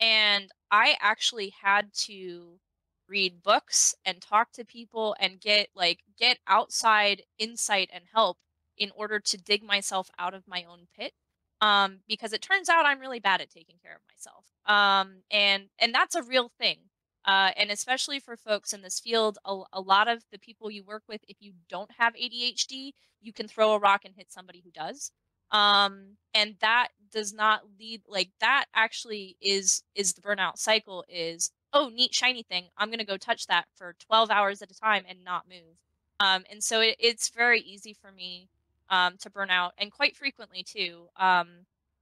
And I actually had to read books and talk to people and get outside insight and help in order to dig myself out of my own pit. Because it turns out I'm really bad at taking care of myself. And that's a real thing. And especially for folks in this field, a lot of the people you work with, if you don't have ADHD, you can throw a rock and hit somebody who does. And that does not lead, like that actually is the burnout cycle is, oh, neat shiny thing, I'm gonna go touch that for 12 hours at a time and not move. And so it's very easy for me to burn out, and quite frequently too.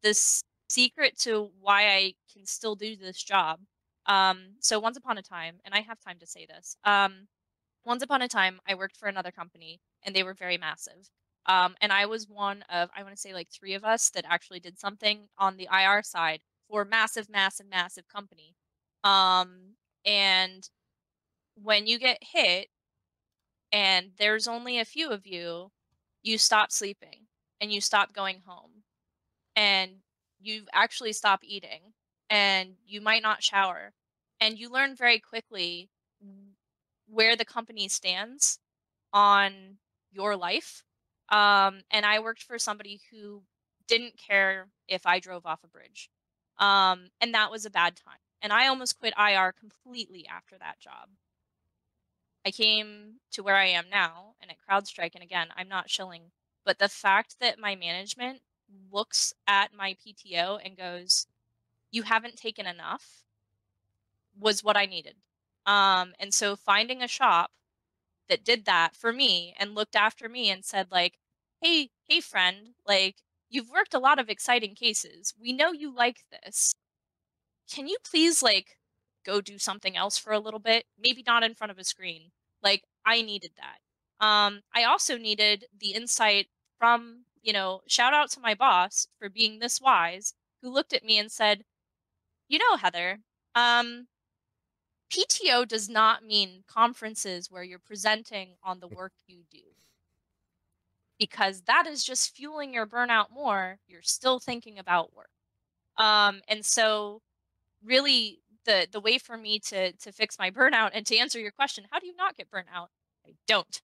This secret to why I can still do this job. So once upon a time, and I have time to say this, once upon a time, I worked for another company, and they were very massive. And I was one of, I want to say like 3 of us that actually did something on the IR side for massive, massive, massive company. And when you get hit and there's only a few of you, you stop sleeping and you stop going home and you actually stop eating and you might not shower, and you learn very quickly where the company stands on your life. And I worked for somebody who didn't care if I drove off a bridge. And that was a bad time. And I almost quit IR completely after that job. I came to where I am now and at CrowdStrike, and again, I'm not shilling, but the fact that my management looks at my PTO and goes, "You haven't taken enough," was what I needed. And so finding a shop that did that for me and looked after me and said like, hey friend, like you've worked a lot of exciting cases, we know you like this, can you please like go do something else for a little bit, maybe not in front of a screen. Like I needed that. I also needed the insight from, you know, shout out to my boss for being this wise, who looked at me and said, you know, Heather, PTO does not mean conferences where you're presenting on the work you do, because that is just fueling your burnout more. You're still thinking about work. And so really the way for me to fix my burnout, and to answer your question, how do you not get burnt out? I don't.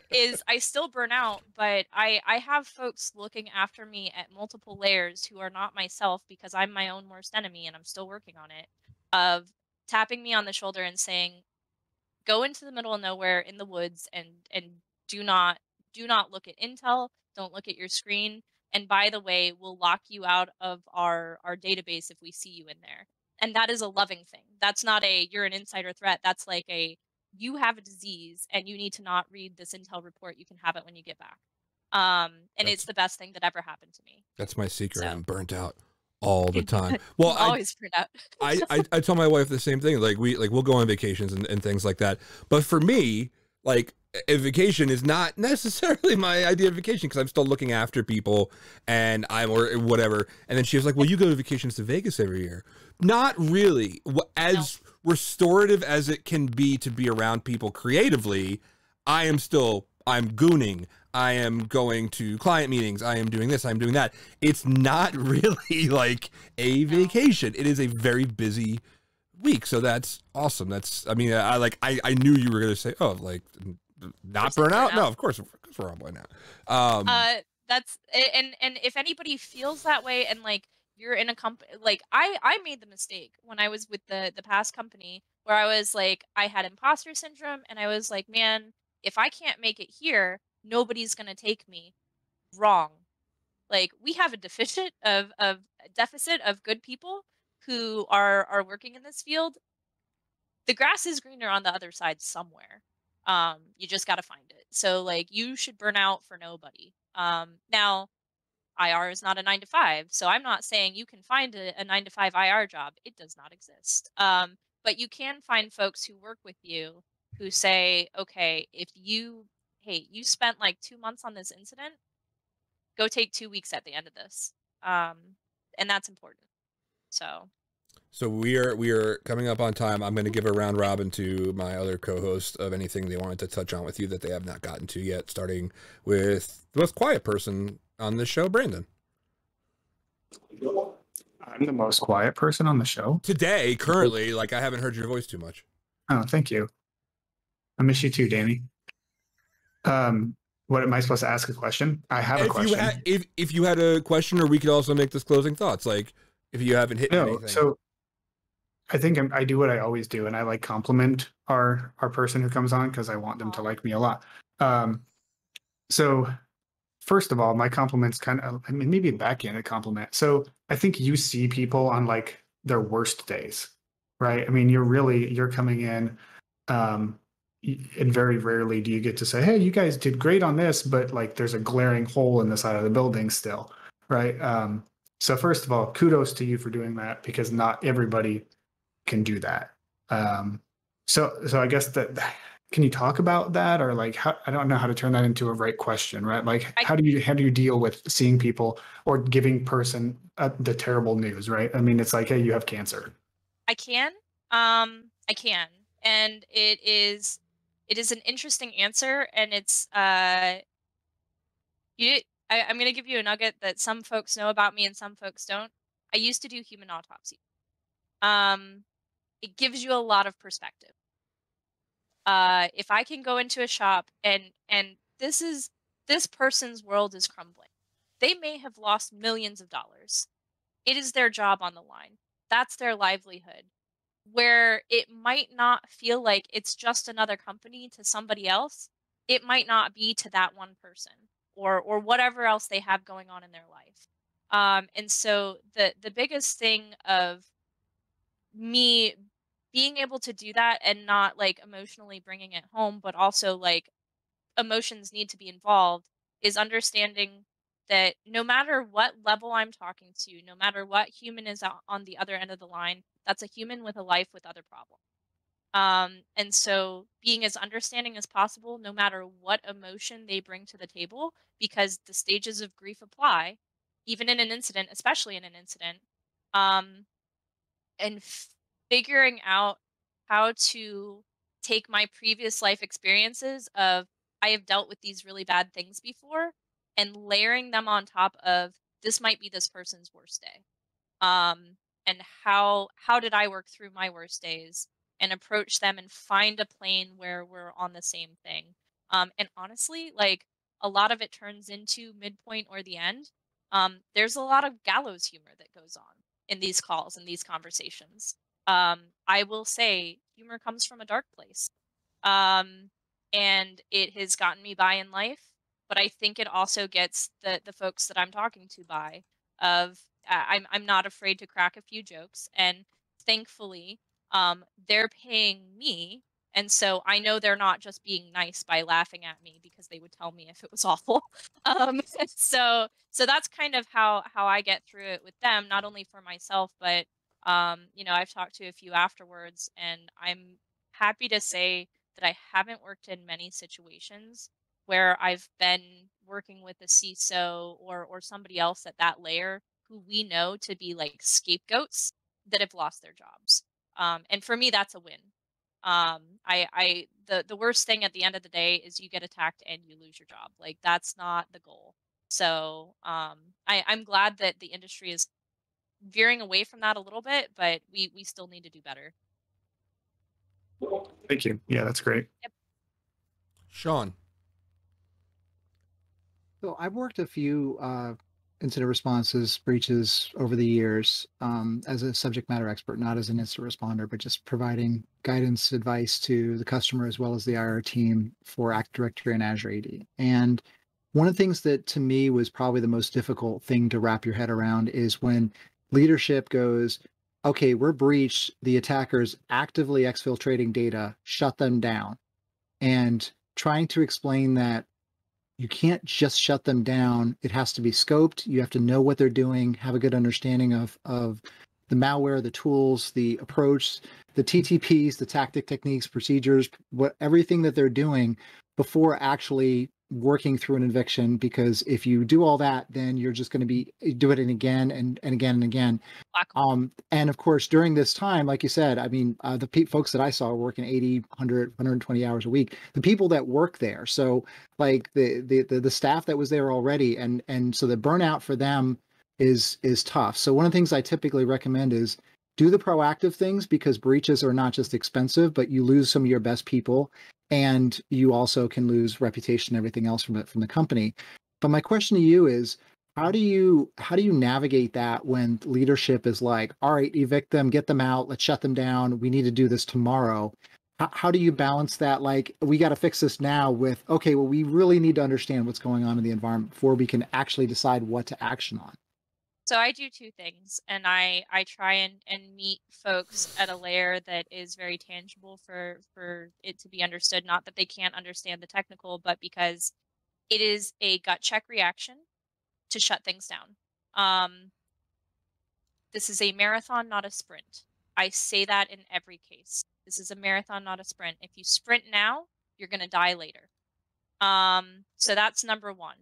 Is I still burn out, but I have folks looking after me at multiple layers who are not myself, because I'm my own worst enemy and I'm still working on it, of tapping me on the shoulder and saying, go into the middle of nowhere in the woods and do not look at intel, don't look at your screen. And by the way, we'll lock you out of our database if we see you in there. And that is a loving thing. That's not a, you're an insider threat. That's like a, you have a disease and you need to not read this intel report. You can have it when you get back. And it's the best thing that ever happened to me. That's my secret. So. I'm burnt out all the time. Well, I'm always burnt out. I tell my wife the same thing. Like we'll go on vacations and things like that. But for me, like a vacation is not necessarily my idea of vacation because I'm still looking after people and or whatever. And then she was like, well, you go to vacations to Vegas every year. Not really. As restorative as it can be to be around people creatively, I'm gooning. I am going to client meetings. I am doing this. I'm doing that. It's not really like a vacation. It is a very busy week. So that's awesome. I knew you were going to say, oh, like not burn out. No, of course we're on board now. That's, and if anybody feels that way and like you're in a company, like I made the mistake when I was with the past company where I was like, I had imposter syndrome and I was like, man, if I can't make it here, nobody's going to take me. Wrong. Like we have a deficit of good people who are working in this field. The grass is greener on the other side somewhere. You just got to find it. So like you should burn out for nobody. Now IR is not a 9-to-5, so I'm not saying you can find a 9-to-5 IR job. It does not exist. But you can find folks who work with you who say, okay, you spent like 2 months on this incident, go take 2 weeks at the end of this. And that's important. So we are coming up on time. I'm going to give a round robin to my other co-host of anything they wanted to touch on with you that they have not gotten to yet, starting with the most quiet person on the show, Brandon. I'm the most quiet person on the show Today, currently. Like I haven't heard your voice too much. Oh, thank you. I miss you too, Danny. What am I supposed to ask a question? I have a question. If you had a question, or we could also make this closing thoughts. Like if you haven't hit anything. So I think I do what I always do, and I like compliment our person who comes on because I want them to like me a lot. So first of all, my compliment's kind of, I mean, maybe a backhanded compliment. So I think you see people on like their worst days, right? I mean, you're coming in, and very rarely do you get to say, hey, you guys did great on this, but like there's a glaring hole in the side of the building still, right? So first of all, kudos to you for doing that because not everybody can do that. So I guess that, can you talk about that, or like I don't know how to turn that into a right question, right? Like how do you deal with seeing people or giving person the terrible news, right? I mean, it's like, hey, you have cancer. I can, and it is an interesting answer, and it's I'm going to give you a nugget that some folks know about me and some folks don't. I used to do human autopsy. It gives you a lot of perspective. If I can go into a shop and this person's world is crumbling. They may have lost millions of dollars. It is their job on the line. That's their livelihood. Where it might not feel like it's just another company to somebody else, it might not be to that one person or whatever else they have going on in their life. And so the biggest thing of me being able to do that and not like emotionally bringing it home, but also like emotions need to be involved, is understanding that no matter what level I'm talking to, no matter what human is on the other end of the line, that's a human with a life with other problems. And so being as understanding as possible, no matter what emotion they bring to the table, because the stages of grief apply, even in an incident, especially in an incident, and figuring out how to take my previous life experiences of I have dealt with these really bad things before and layering them on top of this might be this person's worst day. And how did I work through my worst days and approach them and find a plane where we're on the same thing. And honestly, like a lot of it turns into midpoint or the end. There's a lot of gallows humor that goes on in these calls and these conversations. I will say humor comes from a dark place. And it has gotten me by in life. but I think it also gets the folks that I'm talking to by of I'm not afraid to crack a few jokes, and thankfully they're paying me, and so I know they're not just being nice by laughing at me, because they would tell me if it was awful. So that's kind of how I get through it with them, not only for myself, but you know, I've talked to a few afterwards, and I'm happy to say that I haven't worked in many situations where I've been working with a CISO or somebody else at that layer who we know to be like scapegoats that have lost their jobs. And for me, that's a win. The worst thing at the end of the day is you get attacked and you lose your job. Like, that's not the goal. So I'm glad that the industry is veering away from that a little bit, but we still need to do better. Thank you. Yeah, that's great. Sean. So I've worked a few incident responses breaches over the years as a subject matter expert, not as an incident responder, but just providing guidance, advice to the customer as well as the IR team for Active Directory and Azure AD. And one of the things that to me was probably the most difficult thing to wrap your head around is when leadership goes, okay, we're breached, the attackers actively exfiltrating data, shut them down. And trying to explain that you can't just shut them down. It has to be scoped. You have to know what they're doing, have a good understanding of the malware, the tools, the approach, the TTPs, the tactic, techniques, procedures, everything that they're doing before actually working through an eviction. Because if you do all that, then you're just going to be do it again and again and again. And of course, during this time, like you said, I mean, the folks that I saw were working 80, 100, 120 hours a week. The people that work there, so like the staff that was there already, and so the burnout for them is tough. So one of the things I typically recommend is do the proactive things, because breaches are not just expensive, but you lose some of your best people, and you also can lose reputation and everything else from the company. But my question to you is, how do you navigate that when leadership is like, all right, evict them, get them out, let's shut them down, we need to do this tomorrow? How do you balance that? Like, we got to fix this now with, okay, well, we really need to understand what's going on in the environment before we can actually decide what to action on. So I do two things, and I try and meet folks at a layer that is very tangible for it to be understood. Not that they can't understand the technical, but because it is a gut check reaction to shut things down. This is a marathon, not a sprint. I say that in every case. This is a marathon, not a sprint. If you sprint now, you're going to die later. So that's number one.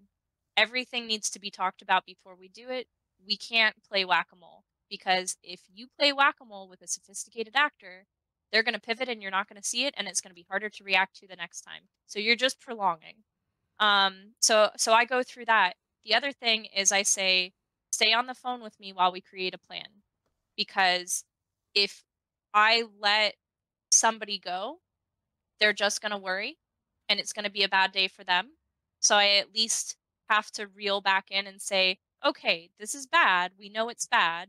Everything needs to be talked about before we do it. We can't play whack-a-mole, because if you play whack-a-mole with a sophisticated actor, they're going to pivot and you're not going to see it, and it's going to be harder to react to the next time. So you're just prolonging. So I go through that. The other thing is I say, stay on the phone with me while we create a plan, because if I let somebody go, they're just going to worry, and it's going to be a bad day for them. So I at least have to reel back in and say, okay, this is bad. We know it's bad.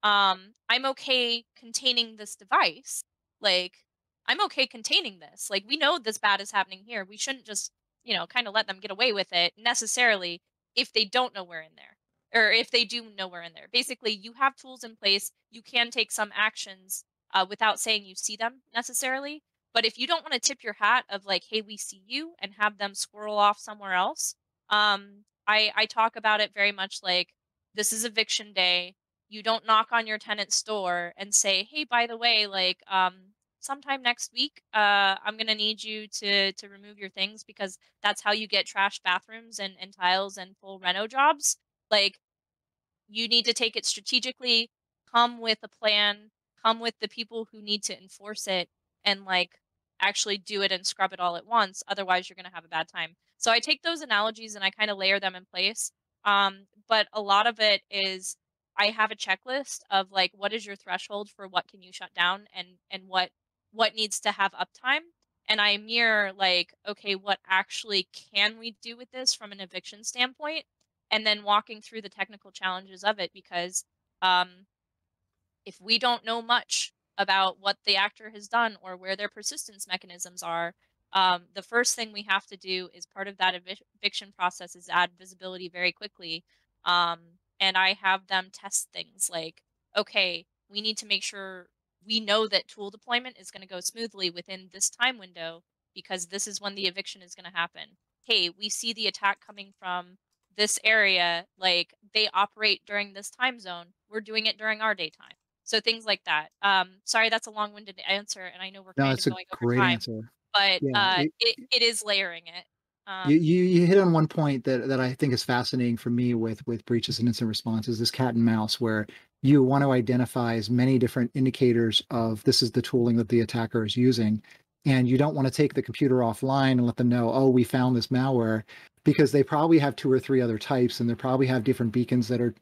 I'm okay containing this device. Like, I'm okay containing this. Like, we know this bad is happening here. We shouldn't just, you know, kind of let them get away with it necessarily if they don't know we're in there, or if they do know we're in there. Basically, you have tools in place. You can take some actions without saying you see them necessarily. But if you don't want to tip your hat of like, hey, we see you, and have them squirrel off somewhere else, I talk about it very much like, this is eviction day. You don't knock on your tenant's door and say, hey, by the way, like, sometime next week, I'm gonna need you to remove your things, because that's how you get trash bathrooms and tiles and full reno jobs. Like, you need to take it strategically, come with a plan, come with the people who need to enforce it, and like actually do it and scrub it all at once. Otherwise, you're going to have a bad time. So I take those analogies and I kind of layer them in place. But a lot of it is, I have a checklist of like, what is your threshold for what can you shut down, and what needs to have uptime. And I mirror like, okay, what actually can we do with this from an eviction standpoint, and then walking through the technical challenges of it, because if we don't know much about what the actor has done or where their persistence mechanisms are, The first thing we have to do is part of that eviction process is add visibility very quickly. And I have them test things like, okay, we need to make sure we know that tool deployment is going to go smoothly within this time window because this is when the eviction is going to happen. Hey, we see the attack coming from this area, like they operate during this time zone. We're doing it during our daytime. So things like that. Sorry, that's a long-winded answer, and I know we're No, kind it's of a going over great time, answer. but Yeah, it is layering it. you hit on one point that I think is fascinating for me with breaches and incident response is this cat and mouse where you want to identify as many different indicators of this is the tooling that the attacker is using, and you don't want to take the computer offline and let them know, oh, we found this malware, because they probably have 2 or 3 other types and they probably have different beacons that are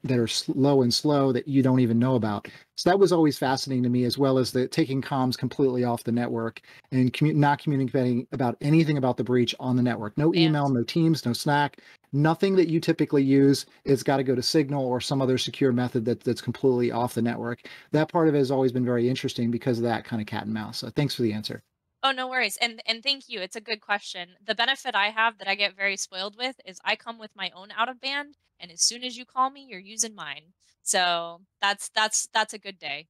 low and slow that you don't even know about. So that was always fascinating to me, as well as the taking comms completely off the network and not communicating about anything about the breach on the network. No email, no Teams, no Slack, nothing that you typically use. It's got to go to Signal or some other secure method that's completely off the network. That part of it has always been very interesting because of that kind of cat and mouse. So thanks for the answer. Oh, no worries. And thank you. It's a good question. The benefit I have that I get very spoiled with is I come with my own out of band, and as soon as you call me, you're using mine. So that's a good day.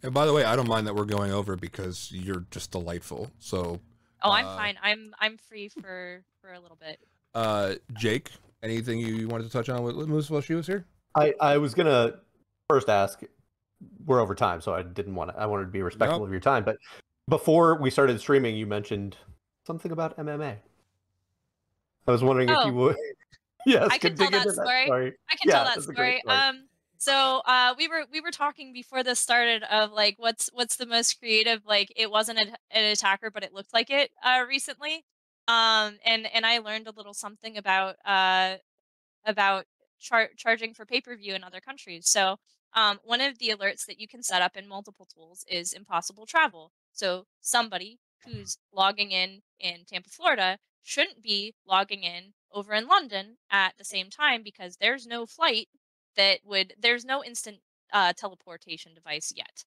And by the way, I don't mind that we're going over because you're just delightful. So Oh, I'm fine. I'm free for a little bit. Jake, anything you wanted to touch on with LitMoose while she was here? I was gonna first ask. We're over time, so I didn't want to. I wanted to be respectful of your time. But before we started streaming, you mentioned something about MMA. I was wondering if you would. Yes, I can tell that story. I can tell that story. So we were talking before this started of like what's the most creative, like it wasn't an attacker but it looked like it recently. And I learned a little something about charging for pay-per-view in other countries. So one of the alerts that you can set up in multiple tools is impossible travel. So somebody who's logging in Tampa, Florida shouldn't be logging in over in London at the same time because there's no flight there's no instant teleportation device yet.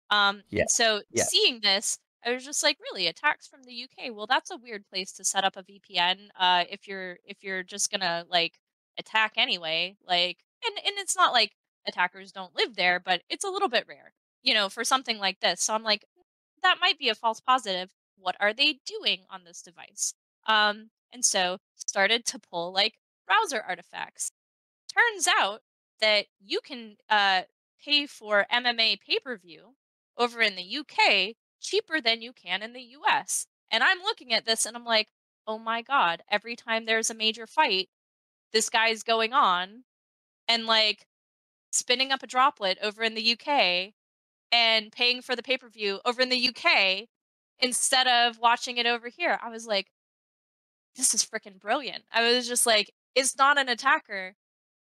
And so seeing this, I was just like, really, attacks from the UK? Well, that's a weird place to set up a VPN if you're just gonna like attack anyway. Like, and it's not like attackers don't live there, but it's a little bit rare, for something like this. So I'm like, that might be a false positive. What are they doing on this device? And so started to pull like browser artifacts. Turns out that you can pay for MMA pay-per-view over in the UK cheaper than you can in the US. And I'm looking at this and I'm like, oh my God, every time there's a major fight, this guy's going on and like spinning up a droplet over in the UK and paying for the pay-per-view over in the UK instead of watching it over here. I was like, this is freaking brilliant. I was just like, it's not an attacker.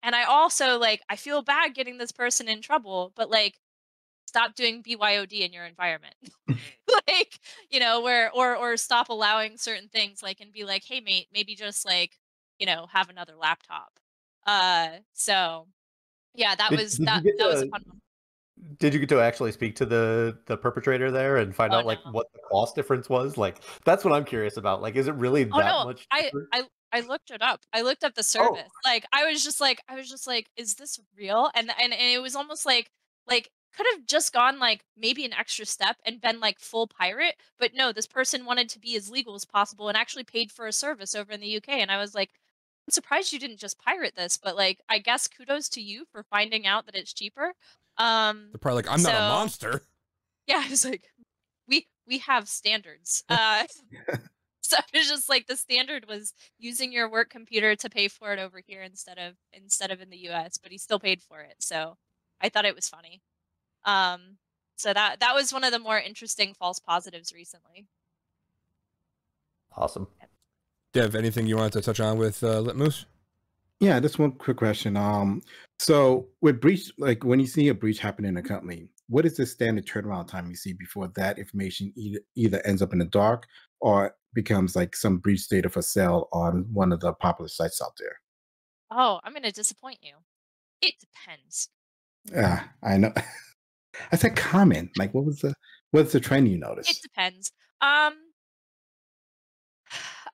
And I also like, I feel bad getting this person in trouble, but like, stop doing BYOD in your environment. Like, where, or stop allowing certain things, like, and be like, hey mate, maybe just like, have another laptop. So yeah, that was a fun one. Did you get to actually speak to the perpetrator there and find out like what the cost difference was? Like that's what I'm curious about. Like, is it really that much cheaper? I looked it up. I looked up the service. Like I was just like, is this real? And it was almost like could have just gone like maybe an extra step and been like full pirate, but no, this person wanted to be as legal as possible and actually paid for a service over in the UK. And I was like, I'm surprised you didn't just pirate this, but like I guess kudos to you for finding out that it's cheaper. They're probably like, I'm not a monster. Yeah, I was like, we have standards. So it was just like the standard was using your work computer to pay for it over here instead of in the US, but he still paid for it. So I thought it was funny. So that was one of the more interesting false positives recently. Awesome. Dev, anything you wanted to touch on with LitMoose? Yeah, just one quick question. So with breach, like when you see a breach happen in a company, what is the standard turnaround time you see before that information either ends up in the dark or becomes like some breach data for sale on one of the popular sites out there? Oh, I'm going to disappoint you. It depends. Yeah, I know. I said common. Like, what's the trend you noticed? It depends.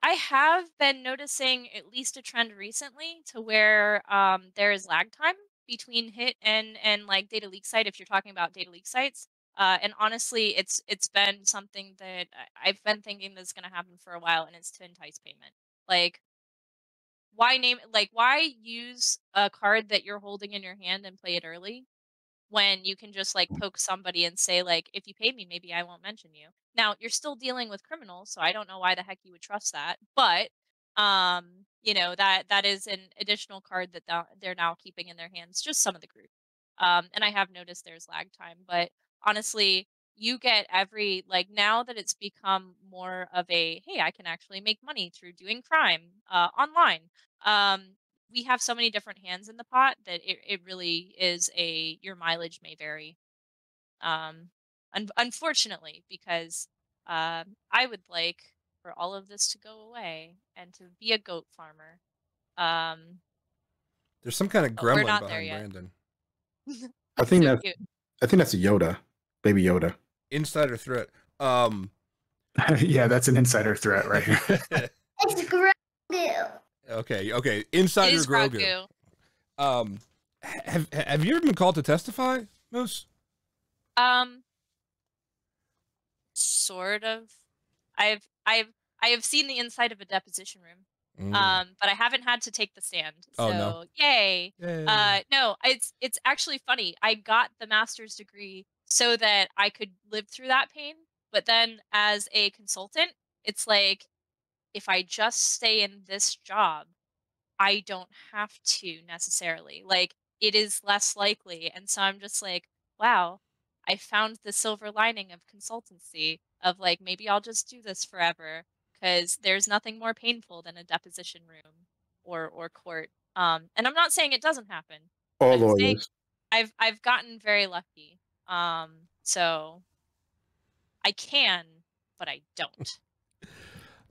I have been noticing at least a trend recently to where there is lag time between hit and like data leak site if you're talking about data leak sites. And honestly, it's been something that I've been thinking that's going to happen for a while, and it's to entice payment. Like, why use a card that you're holding in your hand and play it early when you can just like poke somebody and say like, if you pay me, maybe I won't mention you. Now you're still dealing with criminals, so I don't know why the heck you would trust that. But that is an additional card that they're now keeping in their hands. Just some of the group, and I have noticed there's lag time. But honestly, you get every like now that it's become more of a hey, I can actually make money through doing crime online. Um, we have so many different hands in the pot that it really is your mileage may vary. Unfortunately, because I would like for all of this to go away and to be a goat farmer. Um, There's some kind of but we're gremlin not there behind yet. Brandon. I think So that's cute. I think that's a Yoda, baby Yoda. Insider threat. Yeah, that's an insider threat right here. It's Grogu. Okay. It Insider is Grogu. Grogu. Have you ever been called to testify, Moose? Sort of. I have seen the inside of a deposition room. Mm. But I haven't had to take the stand. Oh, So no. yay. Yay. No, it's actually funny. I got the master's degree so that I could live through that pain. But then as a consultant, it's like if I just stay in this job, I don't have to necessarily. Like, it is less likely. And so I'm just like, wow, I found the silver lining of consultancy of like, maybe I'll just do this forever because there's nothing more painful than a deposition room or court. And I'm not saying it doesn't happen. All I'm saying lawyers. I've gotten very lucky. So I can, but I don't.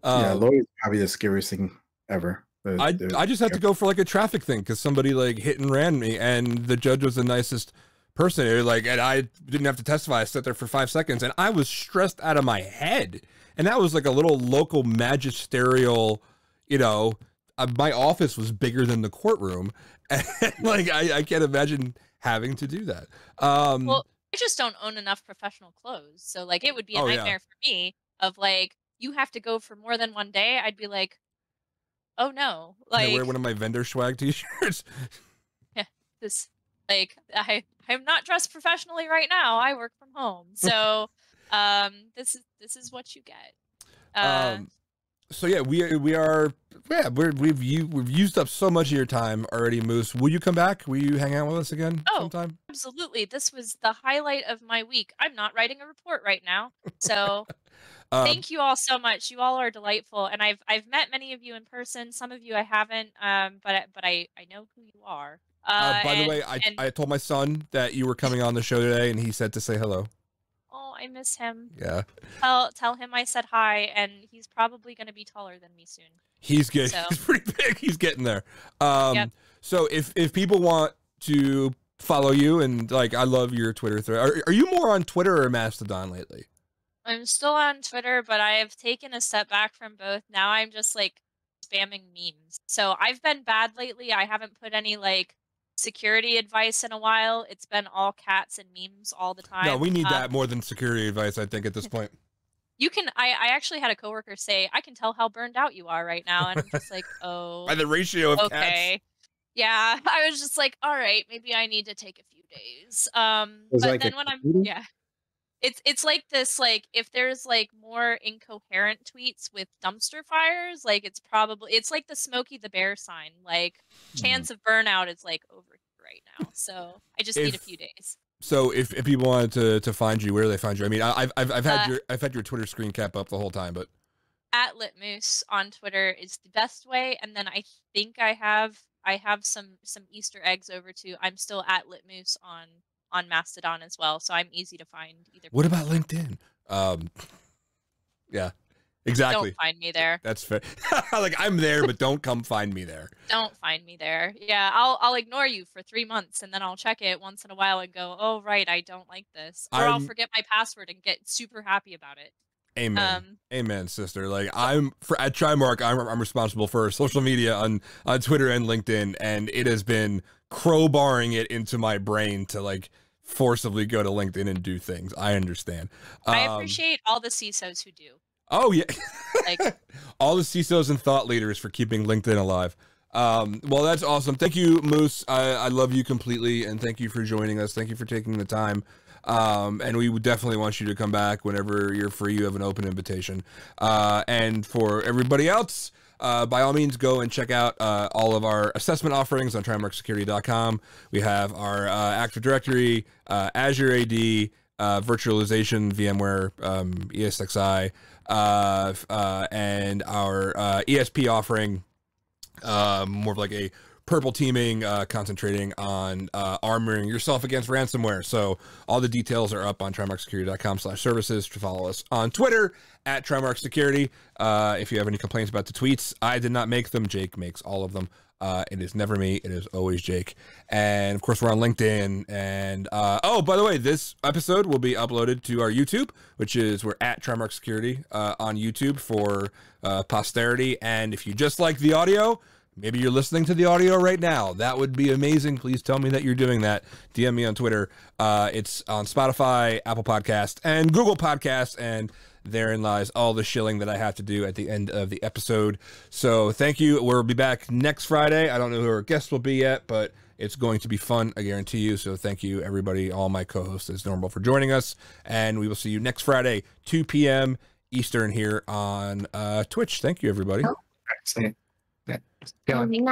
Yeah, Um, lawyers are probably the scariest thing ever. I just had to go for like a traffic thing because somebody like hit and ran me, and the judge was the nicest person. And I didn't have to testify. I sat there for 5 seconds, and I was stressed out of my head. And that was like a little local magisterial, my office was bigger than the courtroom, and like I can't imagine having to do that. Well, I just don't own enough professional clothes. So like it would be a Oh, yeah. nightmare for me of like you have to go for more than one day. I'd be like, "Oh no." Can I wear Like one of my vendor swag t-shirts? this I'm not dressed professionally right now. I work from home. So this is what you get. So yeah, we've used up so much of your time already, Moose. Will you come back? Will you hang out with us again sometime? Absolutely. This was the highlight of my week. I'm not writing a report right now. So thank you all so much. You all are delightful, and I've met many of you in person. Some of you I haven't, but I know who you are. By the way, I told my son that you were coming on the show today, and he said to say hello. Oh, I miss him. Yeah. Tell him I said hi, and he's probably going to be taller than me soon. He's good. So. He's pretty big. He's getting there. Yep. So if people want to follow you, and like, I love your Twitter thread. Are you more on Twitter or Mastodon lately? I'm still on Twitter, but I have taken a step back from both. Now I'm just like spamming memes. So I've been bad lately. I haven't put any like security advice in a while. It's been all cats and memes all the time. No, we need that more than security advice, I think, at this point. You can. I actually had a coworker say, "I can tell how burned out you are right now," and I'm just like, "Oh, By the ratio of okay." cats. Yeah, I was just like, "All right, maybe I need to take a few days." Was But like then a when I'm computer? yeah, it's like this. Like if there's like more incoherent tweets with dumpster fires, like it's like the Smokey the Bear sign. Like chance of burnout is like over here right now. So I just need a few days. So if people wanted to find you, where do they find you? I mean, I've had your Twitter screen cap up the whole time, but At LitMoose on Twitter is the best way, and then I think I have some Easter eggs over to. I'm still at LitMoose on Mastodon as well, so I'm easy to find either. What about LinkedIn? Yeah, exactly. Don't find me there. That's fair. Like I'm there, but don't come find me there. Don't find me there. Yeah, I'll ignore you for 3 months, and then I'll check it once in a while and go, oh right, I don't like this, or I'll forget my password and get super happy about it. Amen. Amen, sister. Like at Trimarc, I'm responsible for social media on Twitter and LinkedIn, and it has been crowbarring it into my brain to like forcibly go to LinkedIn and do things. I understand. I appreciate all the CISOs who do. Oh yeah, Like all the CISOs and thought leaders for keeping LinkedIn alive. Well, that's awesome. Thank you, Moose. I love you completely, and thank you for joining us. Thank you for taking the time. And we would definitely want you to come back whenever you're free. You have an open invitation. And for everybody else, by all means, go and check out all of our assessment offerings on TrimarcSecurity.com. We have our Active Directory, Azure AD, virtualization, VMware, ESXi, and our ESP offering, more of like a purple teaming, concentrating on armoring yourself against ransomware. So all the details are up on TrimarcSecurity.com/services. To follow us on Twitter at Trimarc Security. If you have any complaints about the tweets, I did not make them. Jake makes all of them. It is never me. It is always Jake. And of course, we're on LinkedIn. And oh, by the way, this episode will be uploaded to our YouTube, which is we're at Trimarc Security on YouTube for posterity. And if you just like the audio, maybe you're listening to the audio right now. That would be amazing. Please tell me that you're doing that. DM me on Twitter. It's on Spotify, Apple Podcasts, and Google Podcasts. And therein lies all the shilling that I have to do at the end of the episode. So thank you. We'll be back next Friday. I don't know who our guests will be yet, but it's going to be fun, I guarantee you. So thank you, everybody, all my co-hosts as normal, for joining us. And we will see you next Friday, 2 p.m. Eastern here on Twitch. Thank you, everybody. Say, yeah. Danny.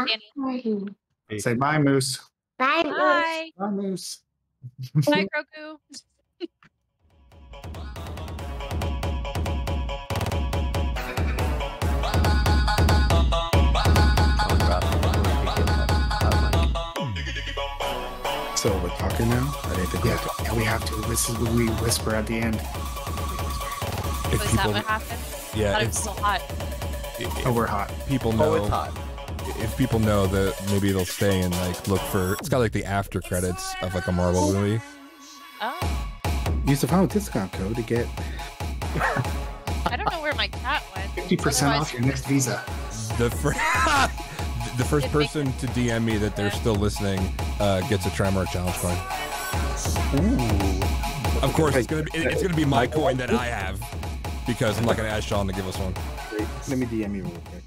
Say bye, Moose. Bye. Bye. Bye, Moose. Bye, Grogu. So we're talking now? I didn't think Yeah, we have to. This is what we whisper at the end. If Was that what happened? I yeah, thought it if, was still hot. Oh, we're hot. people know, Oh, it's hot. if people know that maybe they'll stay and like look for, it's got like the after credits of like a Marvel movie. Oh, use the final discount code to get I don't know where my cat went. 50% off your next Visa. The first, the first person to DM me that they're still listening gets a Trimarc challenge coin. Ooh. Of course, it's gonna be my coin that I have, because I'm not gonna ask Sean to give us one. Wait, let me DM you real quick.